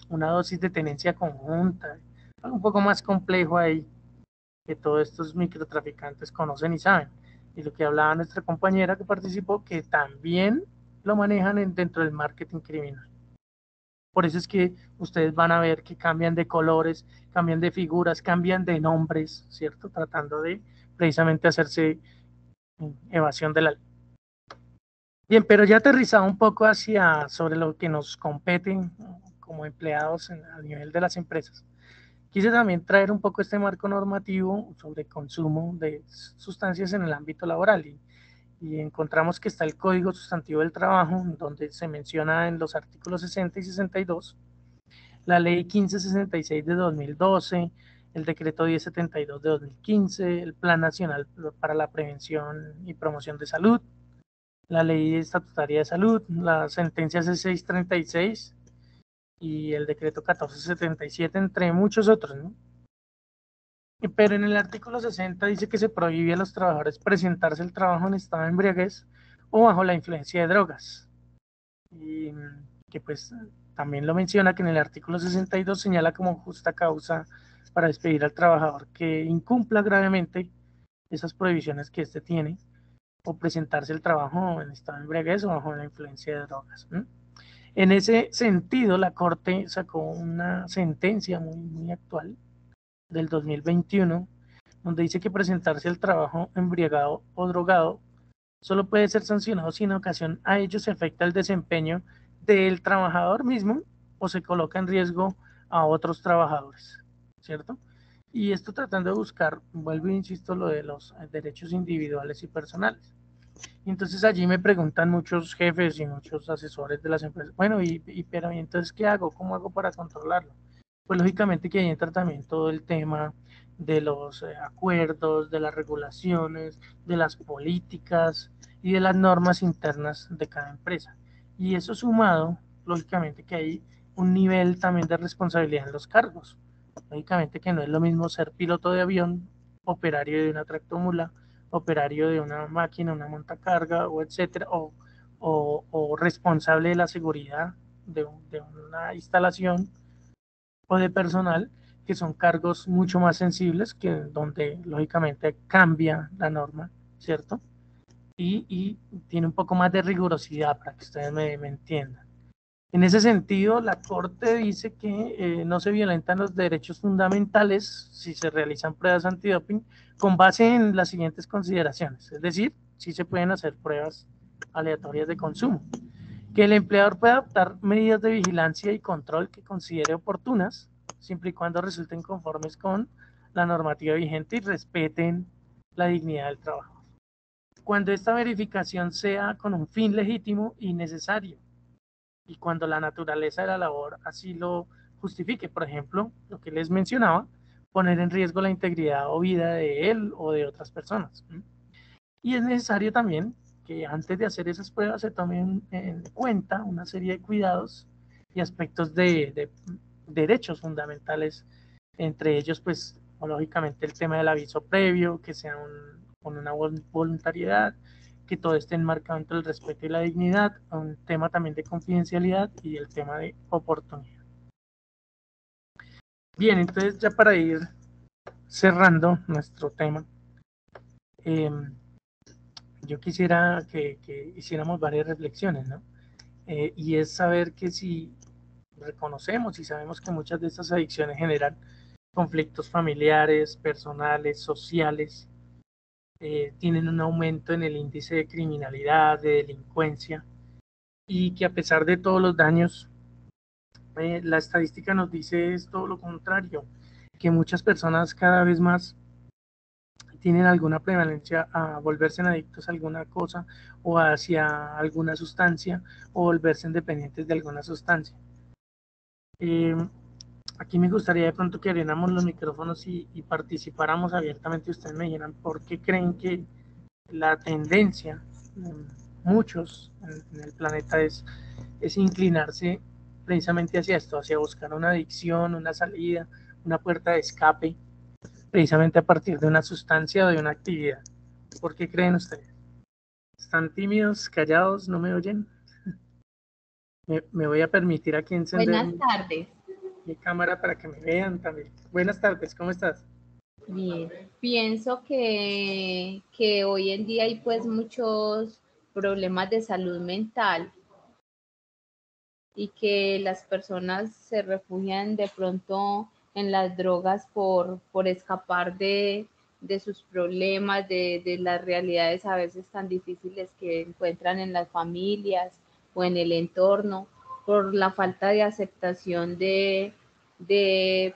una dosis de tenencia conjunta, algo un poco más complejo ahí, que todos estos microtraficantes conocen y saben. Y lo que hablaba nuestra compañera que participó, que también lo manejan dentro del marketing criminal. Por eso es que ustedes van a ver que cambian de colores, cambian de figuras, cambian de nombres, ¿cierto? Tratando de precisamente hacerse evasión de la ley. Bien, pero ya aterrizado un poco hacia sobre lo que nos compete como empleados a nivel de las empresas. Quise también traer un poco este marco normativo sobre consumo de sustancias en el ámbito laboral y encontramos que está el Código Sustantivo del Trabajo, donde se menciona en los artículos 60 y 62, la Ley 1566 de 2012, el Decreto 1072 de 2015, el Plan Nacional para la Prevención y Promoción de Salud, la Ley Estatutaria de Salud, la Sentencia C636 y el Decreto 1477, entre muchos otros, ¿no? Pero en el artículo 60 dice que se prohíbe a los trabajadores presentarse al trabajo en estado de embriaguez o bajo la influencia de drogas. Y que pues también lo menciona que en el artículo 62 señala como justa causa para despedir al trabajador que incumpla gravemente esas prohibiciones que éste tiene o presentarse al trabajo en estado de embriaguez o bajo la influencia de drogas. En ese sentido, la Corte sacó una sentencia muy actual del 2021, donde dice que presentarse al trabajo embriagado o drogado solo puede ser sancionado si en ocasión a ello se afecta el desempeño del trabajador mismo o se coloca en riesgo a otros trabajadores, ¿cierto? Y esto tratando de buscar, vuelvo e insisto, lo de los derechos individuales y personales. Entonces allí me preguntan muchos jefes y muchos asesores de las empresas, bueno, pero ¿y entonces qué hago? ¿Cómo hago para controlarlo? Pues lógicamente que ahí entra también todo el tema de los acuerdos, de las regulaciones, de las políticas y de las normas internas de cada empresa. Y eso sumado, lógicamente que hay un nivel también de responsabilidad en los cargos. Lógicamente que no es lo mismo ser piloto de avión, operario de una tractomula, operario de una máquina, una montacarga, o etcétera, o responsable de la seguridad de una instalación o de personal, que son cargos mucho más sensibles, que donde lógicamente cambia la norma, ¿cierto? Y tiene un poco más de rigurosidad para que ustedes me entiendan. En ese sentido, la Corte dice que no se violentan los derechos fundamentales si se realizan pruebas antidoping con base en las siguientes consideraciones, es decir, si se pueden hacer pruebas aleatorias de consumo, que el empleador pueda adoptar medidas de vigilancia y control que considere oportunas, siempre y cuando resulten conformes con la normativa vigente y respeten la dignidad del trabajador. Cuando esta verificación sea con un fin legítimo y necesario, y cuando la naturaleza de la labor así lo justifique, por ejemplo, lo que les mencionaba, poner en riesgo la integridad o vida de él o de otras personas. Y es necesario también que antes de hacer esas pruebas se tomen en cuenta una serie de cuidados y aspectos de derechos fundamentales, entre ellos, pues, lógicamente el tema del aviso previo, que sea con una voluntariedad, que todo esté enmarcado entre el respeto y la dignidad, un tema también de confidencialidad y el tema de oportunidad. Bien, entonces ya para ir cerrando nuestro tema, yo quisiera que hiciéramos varias reflexiones, ¿no? Y es saber que si reconocemos y sabemos que muchas de estas adicciones generan conflictos familiares, personales, sociales, tienen un aumento en el índice de criminalidad, de delincuencia, y que a pesar de todos los daños, la estadística nos dice es todo lo contrario, que muchas personas cada vez más tienen alguna prevalencia a volverse adictos a alguna cosa o hacia alguna sustancia o volverse dependientes de alguna sustancia. Aquí me gustaría de pronto que abriéramos los micrófonos y participáramos abiertamente. Ustedes me dijeran por qué creen que la tendencia de muchos en el planeta es inclinarse precisamente hacia esto, hacia buscar una adicción, una salida, una puerta de escape, precisamente a partir de una sustancia o de una actividad. ¿Por qué creen ustedes? ¿Están tímidos, callados, no me oyen? Me voy a permitir aquí encender Buenas tardes. mi cámara para que me vean también. Buenas tardes, ¿cómo estás? Bien. Pienso que hoy en día hay pues muchos problemas de salud mental y que las personas se refugian de pronto en las drogas por escapar de sus problemas, de las realidades a veces tan difíciles que encuentran en las familias o en el entorno, por la falta de aceptación de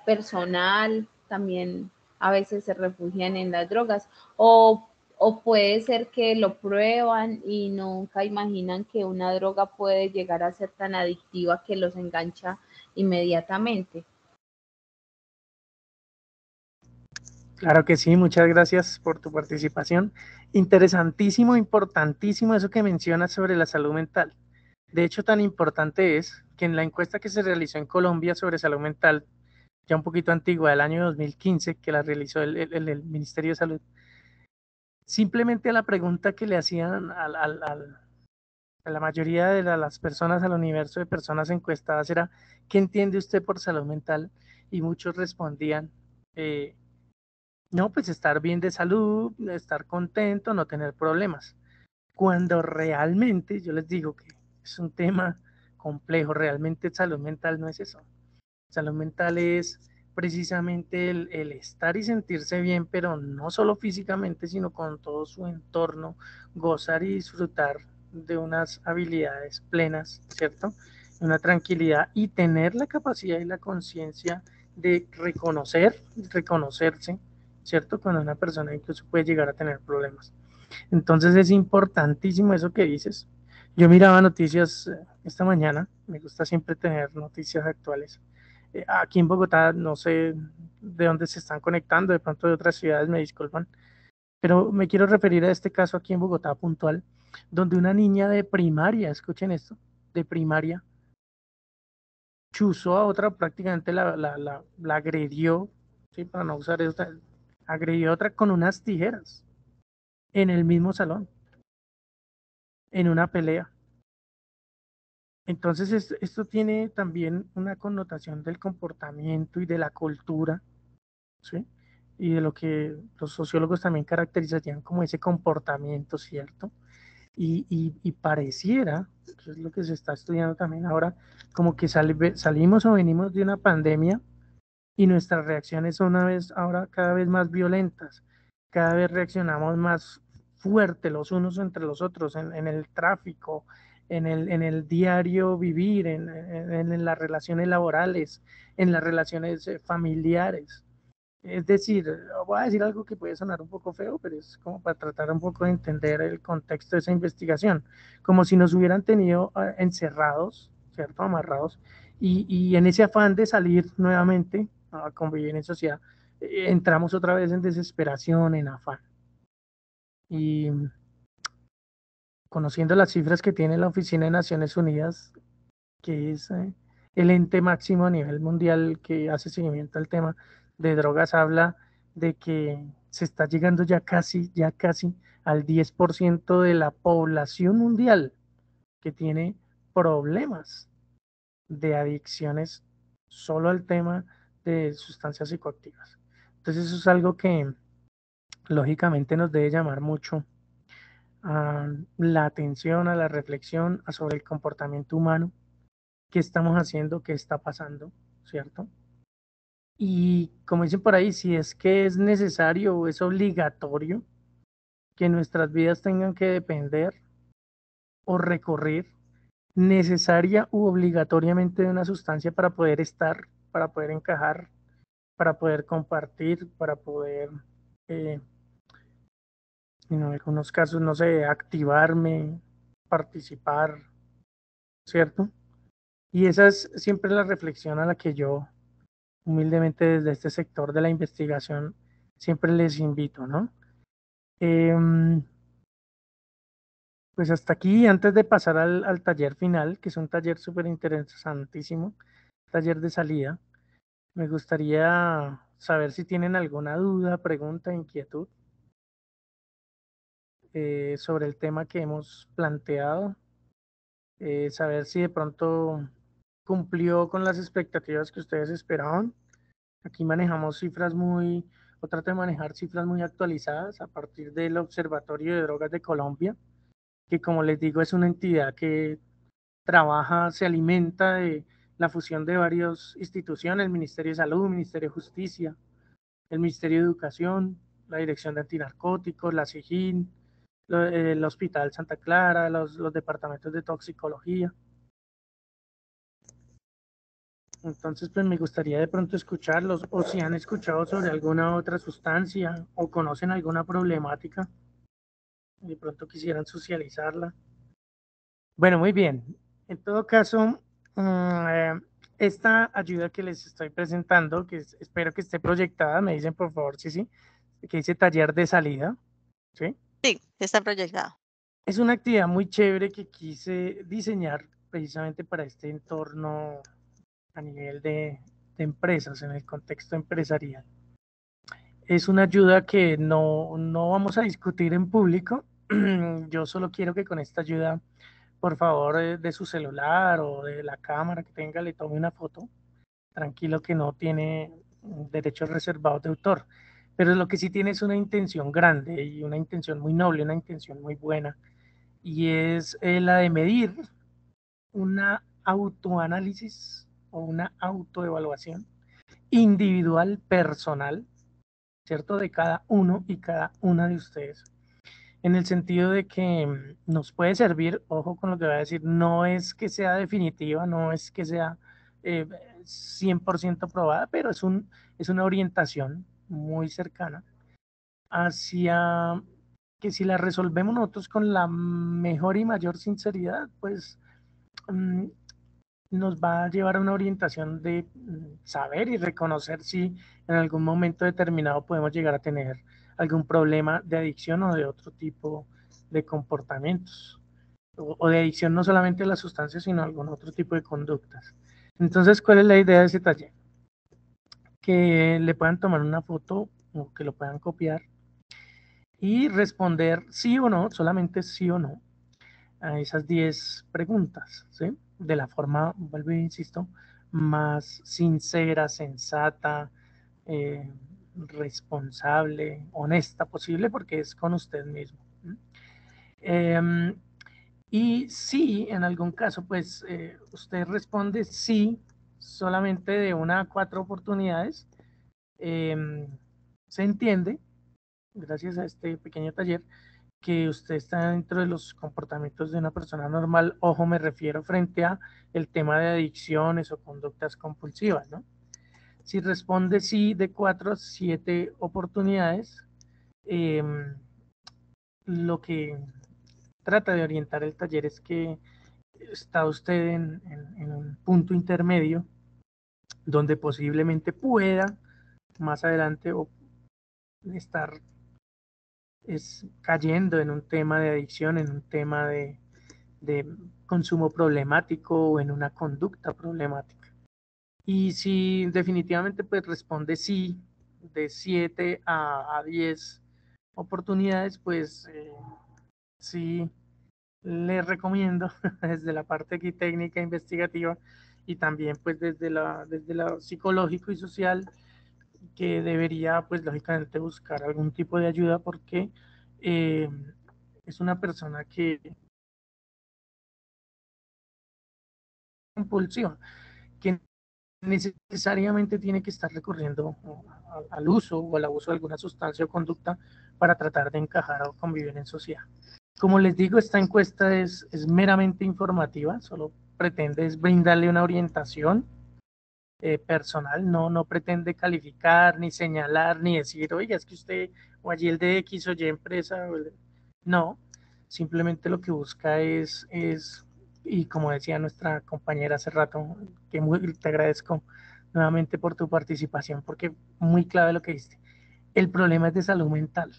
personal, también a veces se refugian en las drogas, o puede ser que lo prueban y nunca imaginan que una droga puede llegar a ser tan adictiva que los engancha inmediatamente. Claro que sí, muchas gracias por tu participación. Interesantísimo, importantísimo eso que mencionas sobre la salud mental. De hecho, tan importante es que en la encuesta que se realizó en Colombia sobre salud mental, ya un poquito antigua, del año 2015, que la realizó el Ministerio de Salud, simplemente a la pregunta que le hacían a la mayoría de las personas, al universo de personas encuestadas, era ¿qué entiende usted por salud mental? Y muchos respondían, no, pues estar bien de salud, estar contento, no tener problemas. Cuando realmente, yo les digo que es un tema complejo, realmente salud mental no es eso. Salud mental es precisamente el estar y sentirse bien, pero no solo físicamente, sino con todo su entorno, gozar y disfrutar de unas habilidades plenas, ¿cierto? Una tranquilidad y tener la capacidad y la conciencia de reconocerse, ¿cierto? Cuando una persona incluso puede llegar a tener problemas. Entonces es importantísimo eso que dices. Yo miraba noticias esta mañana, me gusta siempre tener noticias actuales. Aquí en Bogotá, no sé de dónde se están conectando, de pronto de otras ciudades, me disculpan, pero me quiero referir a este caso aquí en Bogotá puntual, donde una niña de primaria, escuchen esto, de primaria, chuzó a otra, prácticamente la agredió, ¿sí? Para no usar eso, agredió a otra con unas tijeras en el mismo salón, en una pelea. Entonces, esto tiene también una connotación del comportamiento y de la cultura, ¿sí? Y de lo que los sociólogos también caracterizarían como ese comportamiento, ¿cierto? Y pareciera, que es lo que se está estudiando también ahora, como que salimos o venimos de una pandemia y nuestras reacciones son ahora cada vez más violentas, cada vez reaccionamos más fuerte los unos entre los otros en el tráfico, en el diario vivir, en las relaciones laborales, en las relaciones familiares. Es decir, voy a decir algo que puede sonar un poco feo, pero es como para tratar un poco de entender el contexto de esa investigación, como si nos hubieran tenido encerrados, ¿cierto? Amarrados, y en ese afán de salir nuevamente a convivir en sociedad, entramos otra vez en desesperación, en afán. Y conociendo las cifras que tiene la Oficina de Naciones Unidas, que es el ente máximo a nivel mundial que hace seguimiento al tema de drogas, habla de que se está llegando ya casi al 10% de la población mundial que tiene problemas de adicciones solo al tema de sustancias psicoactivas. Entonces eso es algo que lógicamente nos debe llamar mucho la atención, a la reflexión sobre el comportamiento humano, qué estamos haciendo, qué está pasando, ¿cierto? Y como dicen por ahí, si es que es necesario o es obligatorio que nuestras vidas tengan que depender o recorrer necesaria u obligatoriamente de una sustancia para poder estar, para poder encajar, para poder compartir, para poder, eh, en algunos casos, no sé, activarme, participar, ¿cierto? Y esa es siempre la reflexión a la que yo, humildemente desde este sector de la investigación, siempre les invito, ¿no? Pues hasta aquí, antes de pasar al taller final, que es un taller súper interesantísimo, taller de salida, me gustaría saber si tienen alguna duda, pregunta, inquietud sobre el tema que hemos planteado, saber si de pronto cumplió con las expectativas que ustedes esperaban. Aquí manejamos cifras muy, o trato de manejar cifras muy actualizadas a partir del Observatorio de Drogas de Colombia, que como les digo es una entidad que trabaja, se alimenta de la fusión de varias instituciones, el Ministerio de Salud, el Ministerio de Justicia, el Ministerio de Educación, la Dirección de Antinarcóticos, la SIGIN, el Hospital Santa Clara, los departamentos de toxicología. Entonces, pues me gustaría de pronto escucharlos, o si han escuchado sobre alguna otra sustancia o conocen alguna problemática, de pronto quisieran socializarla. Bueno, muy bien. En todo caso, esta ayuda que les estoy presentando, espero que esté proyectada, me dicen por favor, sí, que dice taller de salida, ¿sí? Sí, está proyectado. Es una actividad muy chévere que quise diseñar precisamente para este entorno a nivel de empresas, en el contexto empresarial. Es una ayuda que no vamos a discutir en público. Yo solo quiero que con esta ayuda, por favor, de su celular o de la cámara que tenga, le tome una foto. Tranquilo que no tiene derechos reservados de autor. Pero lo que sí tiene es una intención grande y una intención muy noble, una intención muy buena. Y es la de medir una autoanálisis o una autoevaluación individual, personal, ¿cierto? De cada uno y cada una de ustedes. En el sentido de que nos puede servir, ojo con lo que voy a decir, no es que sea definitiva, no es que sea 100% probada, pero es una orientación muy cercana hacia que si la resolvemos nosotros con la mejor y mayor sinceridad, pues nos va a llevar a una orientación de saber y reconocer si en algún momento determinado podemos llegar a tener algún problema de adicción o de otro tipo de comportamientos, o de adicción no solamente a las sustancias, sino a algún otro tipo de conductas. Entonces, ¿cuál es la idea de ese taller? Que le puedan tomar una foto o que lo puedan copiar y responder sí o no, solamente sí o no, a esas 10 preguntas, ¿sí? De la forma, vuelvo e insisto, más sincera, sensata, responsable, honesta posible, porque es con usted mismo. Y si en algún caso, pues usted responde sí, solamente de 1 a 4 oportunidades, se entiende, gracias a este pequeño taller, que usted está dentro de los comportamientos de una persona normal. Ojo, me refiero frente a el tema de adicciones o conductas compulsivas, ¿no? Si responde sí de 4 a 7 oportunidades, lo que trata de orientar el taller es que está usted en un punto intermedio donde posiblemente pueda más adelante o estar cayendo en un tema de adicción, en un tema de consumo problemático o en una conducta problemática. Y si definitivamente pues responde sí, de 7 a 10 oportunidades, pues sí le recomiendo desde la parte aquí técnica investigativa y también pues desde la psicológico y social, que debería, pues lógicamente, buscar algún tipo de ayuda porque es una persona que compulsiva, que necesariamente tiene que estar recurriendo al uso o al abuso de alguna sustancia o conducta para tratar de encajar o convivir en sociedad. Como les digo, esta encuesta es meramente informativa, solo pretende es brindarle una orientación personal, no pretende calificar, ni señalar, ni decir, oiga, es que usted, o allí el de X o Y empresa, no, simplemente lo que busca y como decía nuestra compañera hace rato, que te agradezco nuevamente por tu participación, porque muy clave lo que dijiste, el problema es de salud mental,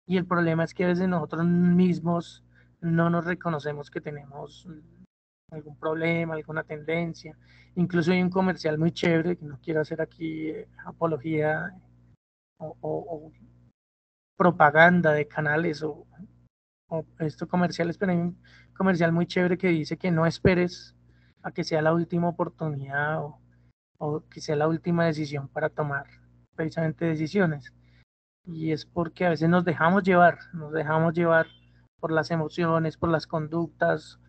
y el problema es que a veces nosotros mismos no nos reconocemos que tenemos algún problema, alguna tendencia. Incluso hay un comercial muy chévere, que no quiero hacer aquí apología o propaganda de canales o estos comerciales, pero hay un comercial muy chévere que dice que no esperes a que sea la última oportunidad o que sea la última decisión para tomar precisamente decisiones. Y es porque a veces nos dejamos llevar por las emociones, por las conductas,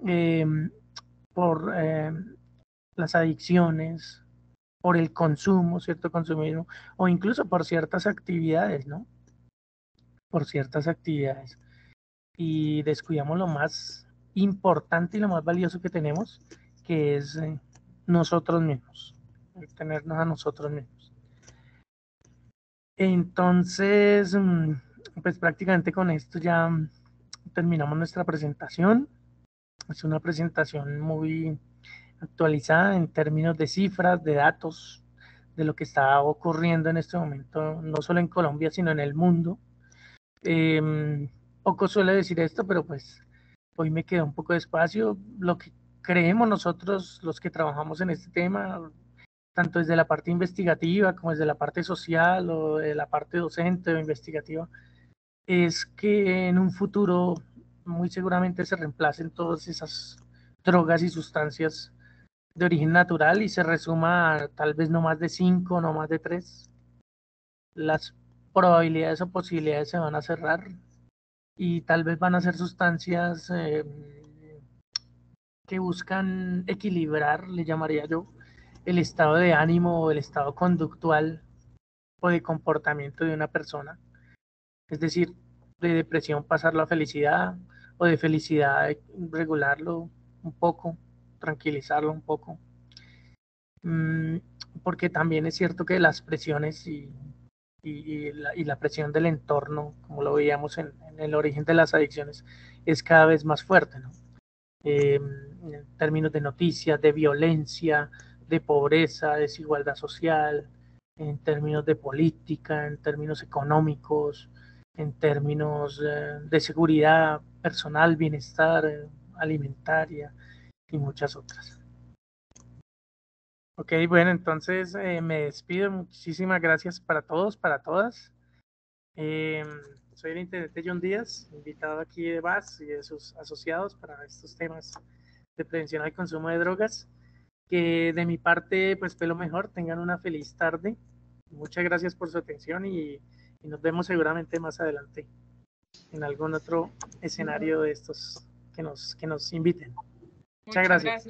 eh, por las adicciones, por el consumo, cierto consumismo, o incluso por ciertas actividades, ¿no? Por ciertas actividades. Y descuidamos lo más importante y lo más valioso que tenemos, que es nosotros mismos, el tenernos a nosotros mismos. Entonces, pues prácticamente con esto ya terminamos nuestra presentación. Es una presentación muy actualizada en términos de cifras, de datos, de lo que está ocurriendo en este momento, no solo en Colombia, sino en el mundo. Poco suele decir esto, pero pues hoy me quedó un poco de espacio. Lo que creemos nosotros, los que trabajamos en este tema, tanto desde la parte investigativa como desde la parte social o de la parte docente o investigativa, es que en un futuro muy seguramente se reemplacen todas esas drogas y sustancias de origen natural y se resuma a tal vez no más de 5, no más de 3. Las probabilidades o posibilidades se van a cerrar y tal vez van a ser sustancias que buscan equilibrar, le llamaría yo, el estado de ánimo o el estado conductual o de comportamiento de una persona. Es decir, de depresión pasarlo a felicidad o de felicidad regularlo un poco, tranquilizarlo un poco. Porque también es cierto que las presiones y la presión del entorno, como lo veíamos en el origen de las adicciones, es cada vez más fuerte, ¿no? En términos de noticias, de violencia, de pobreza, desigualdad social, en términos de política, en términos económicos, en términos de seguridad personal, bienestar, alimentaria y muchas otras. Ok, bueno, entonces me despido. Muchísimas gracias para todos, para todas. Soy el intendente John Díaz, invitado aquí de VAS y de sus asociados para estos temas de prevención al consumo de drogas. Que de mi parte, pues fue lo mejor. Tengan una feliz tarde. Muchas gracias por su atención y nos vemos seguramente más adelante en algún otro escenario de estos que nos inviten. Muchas gracias.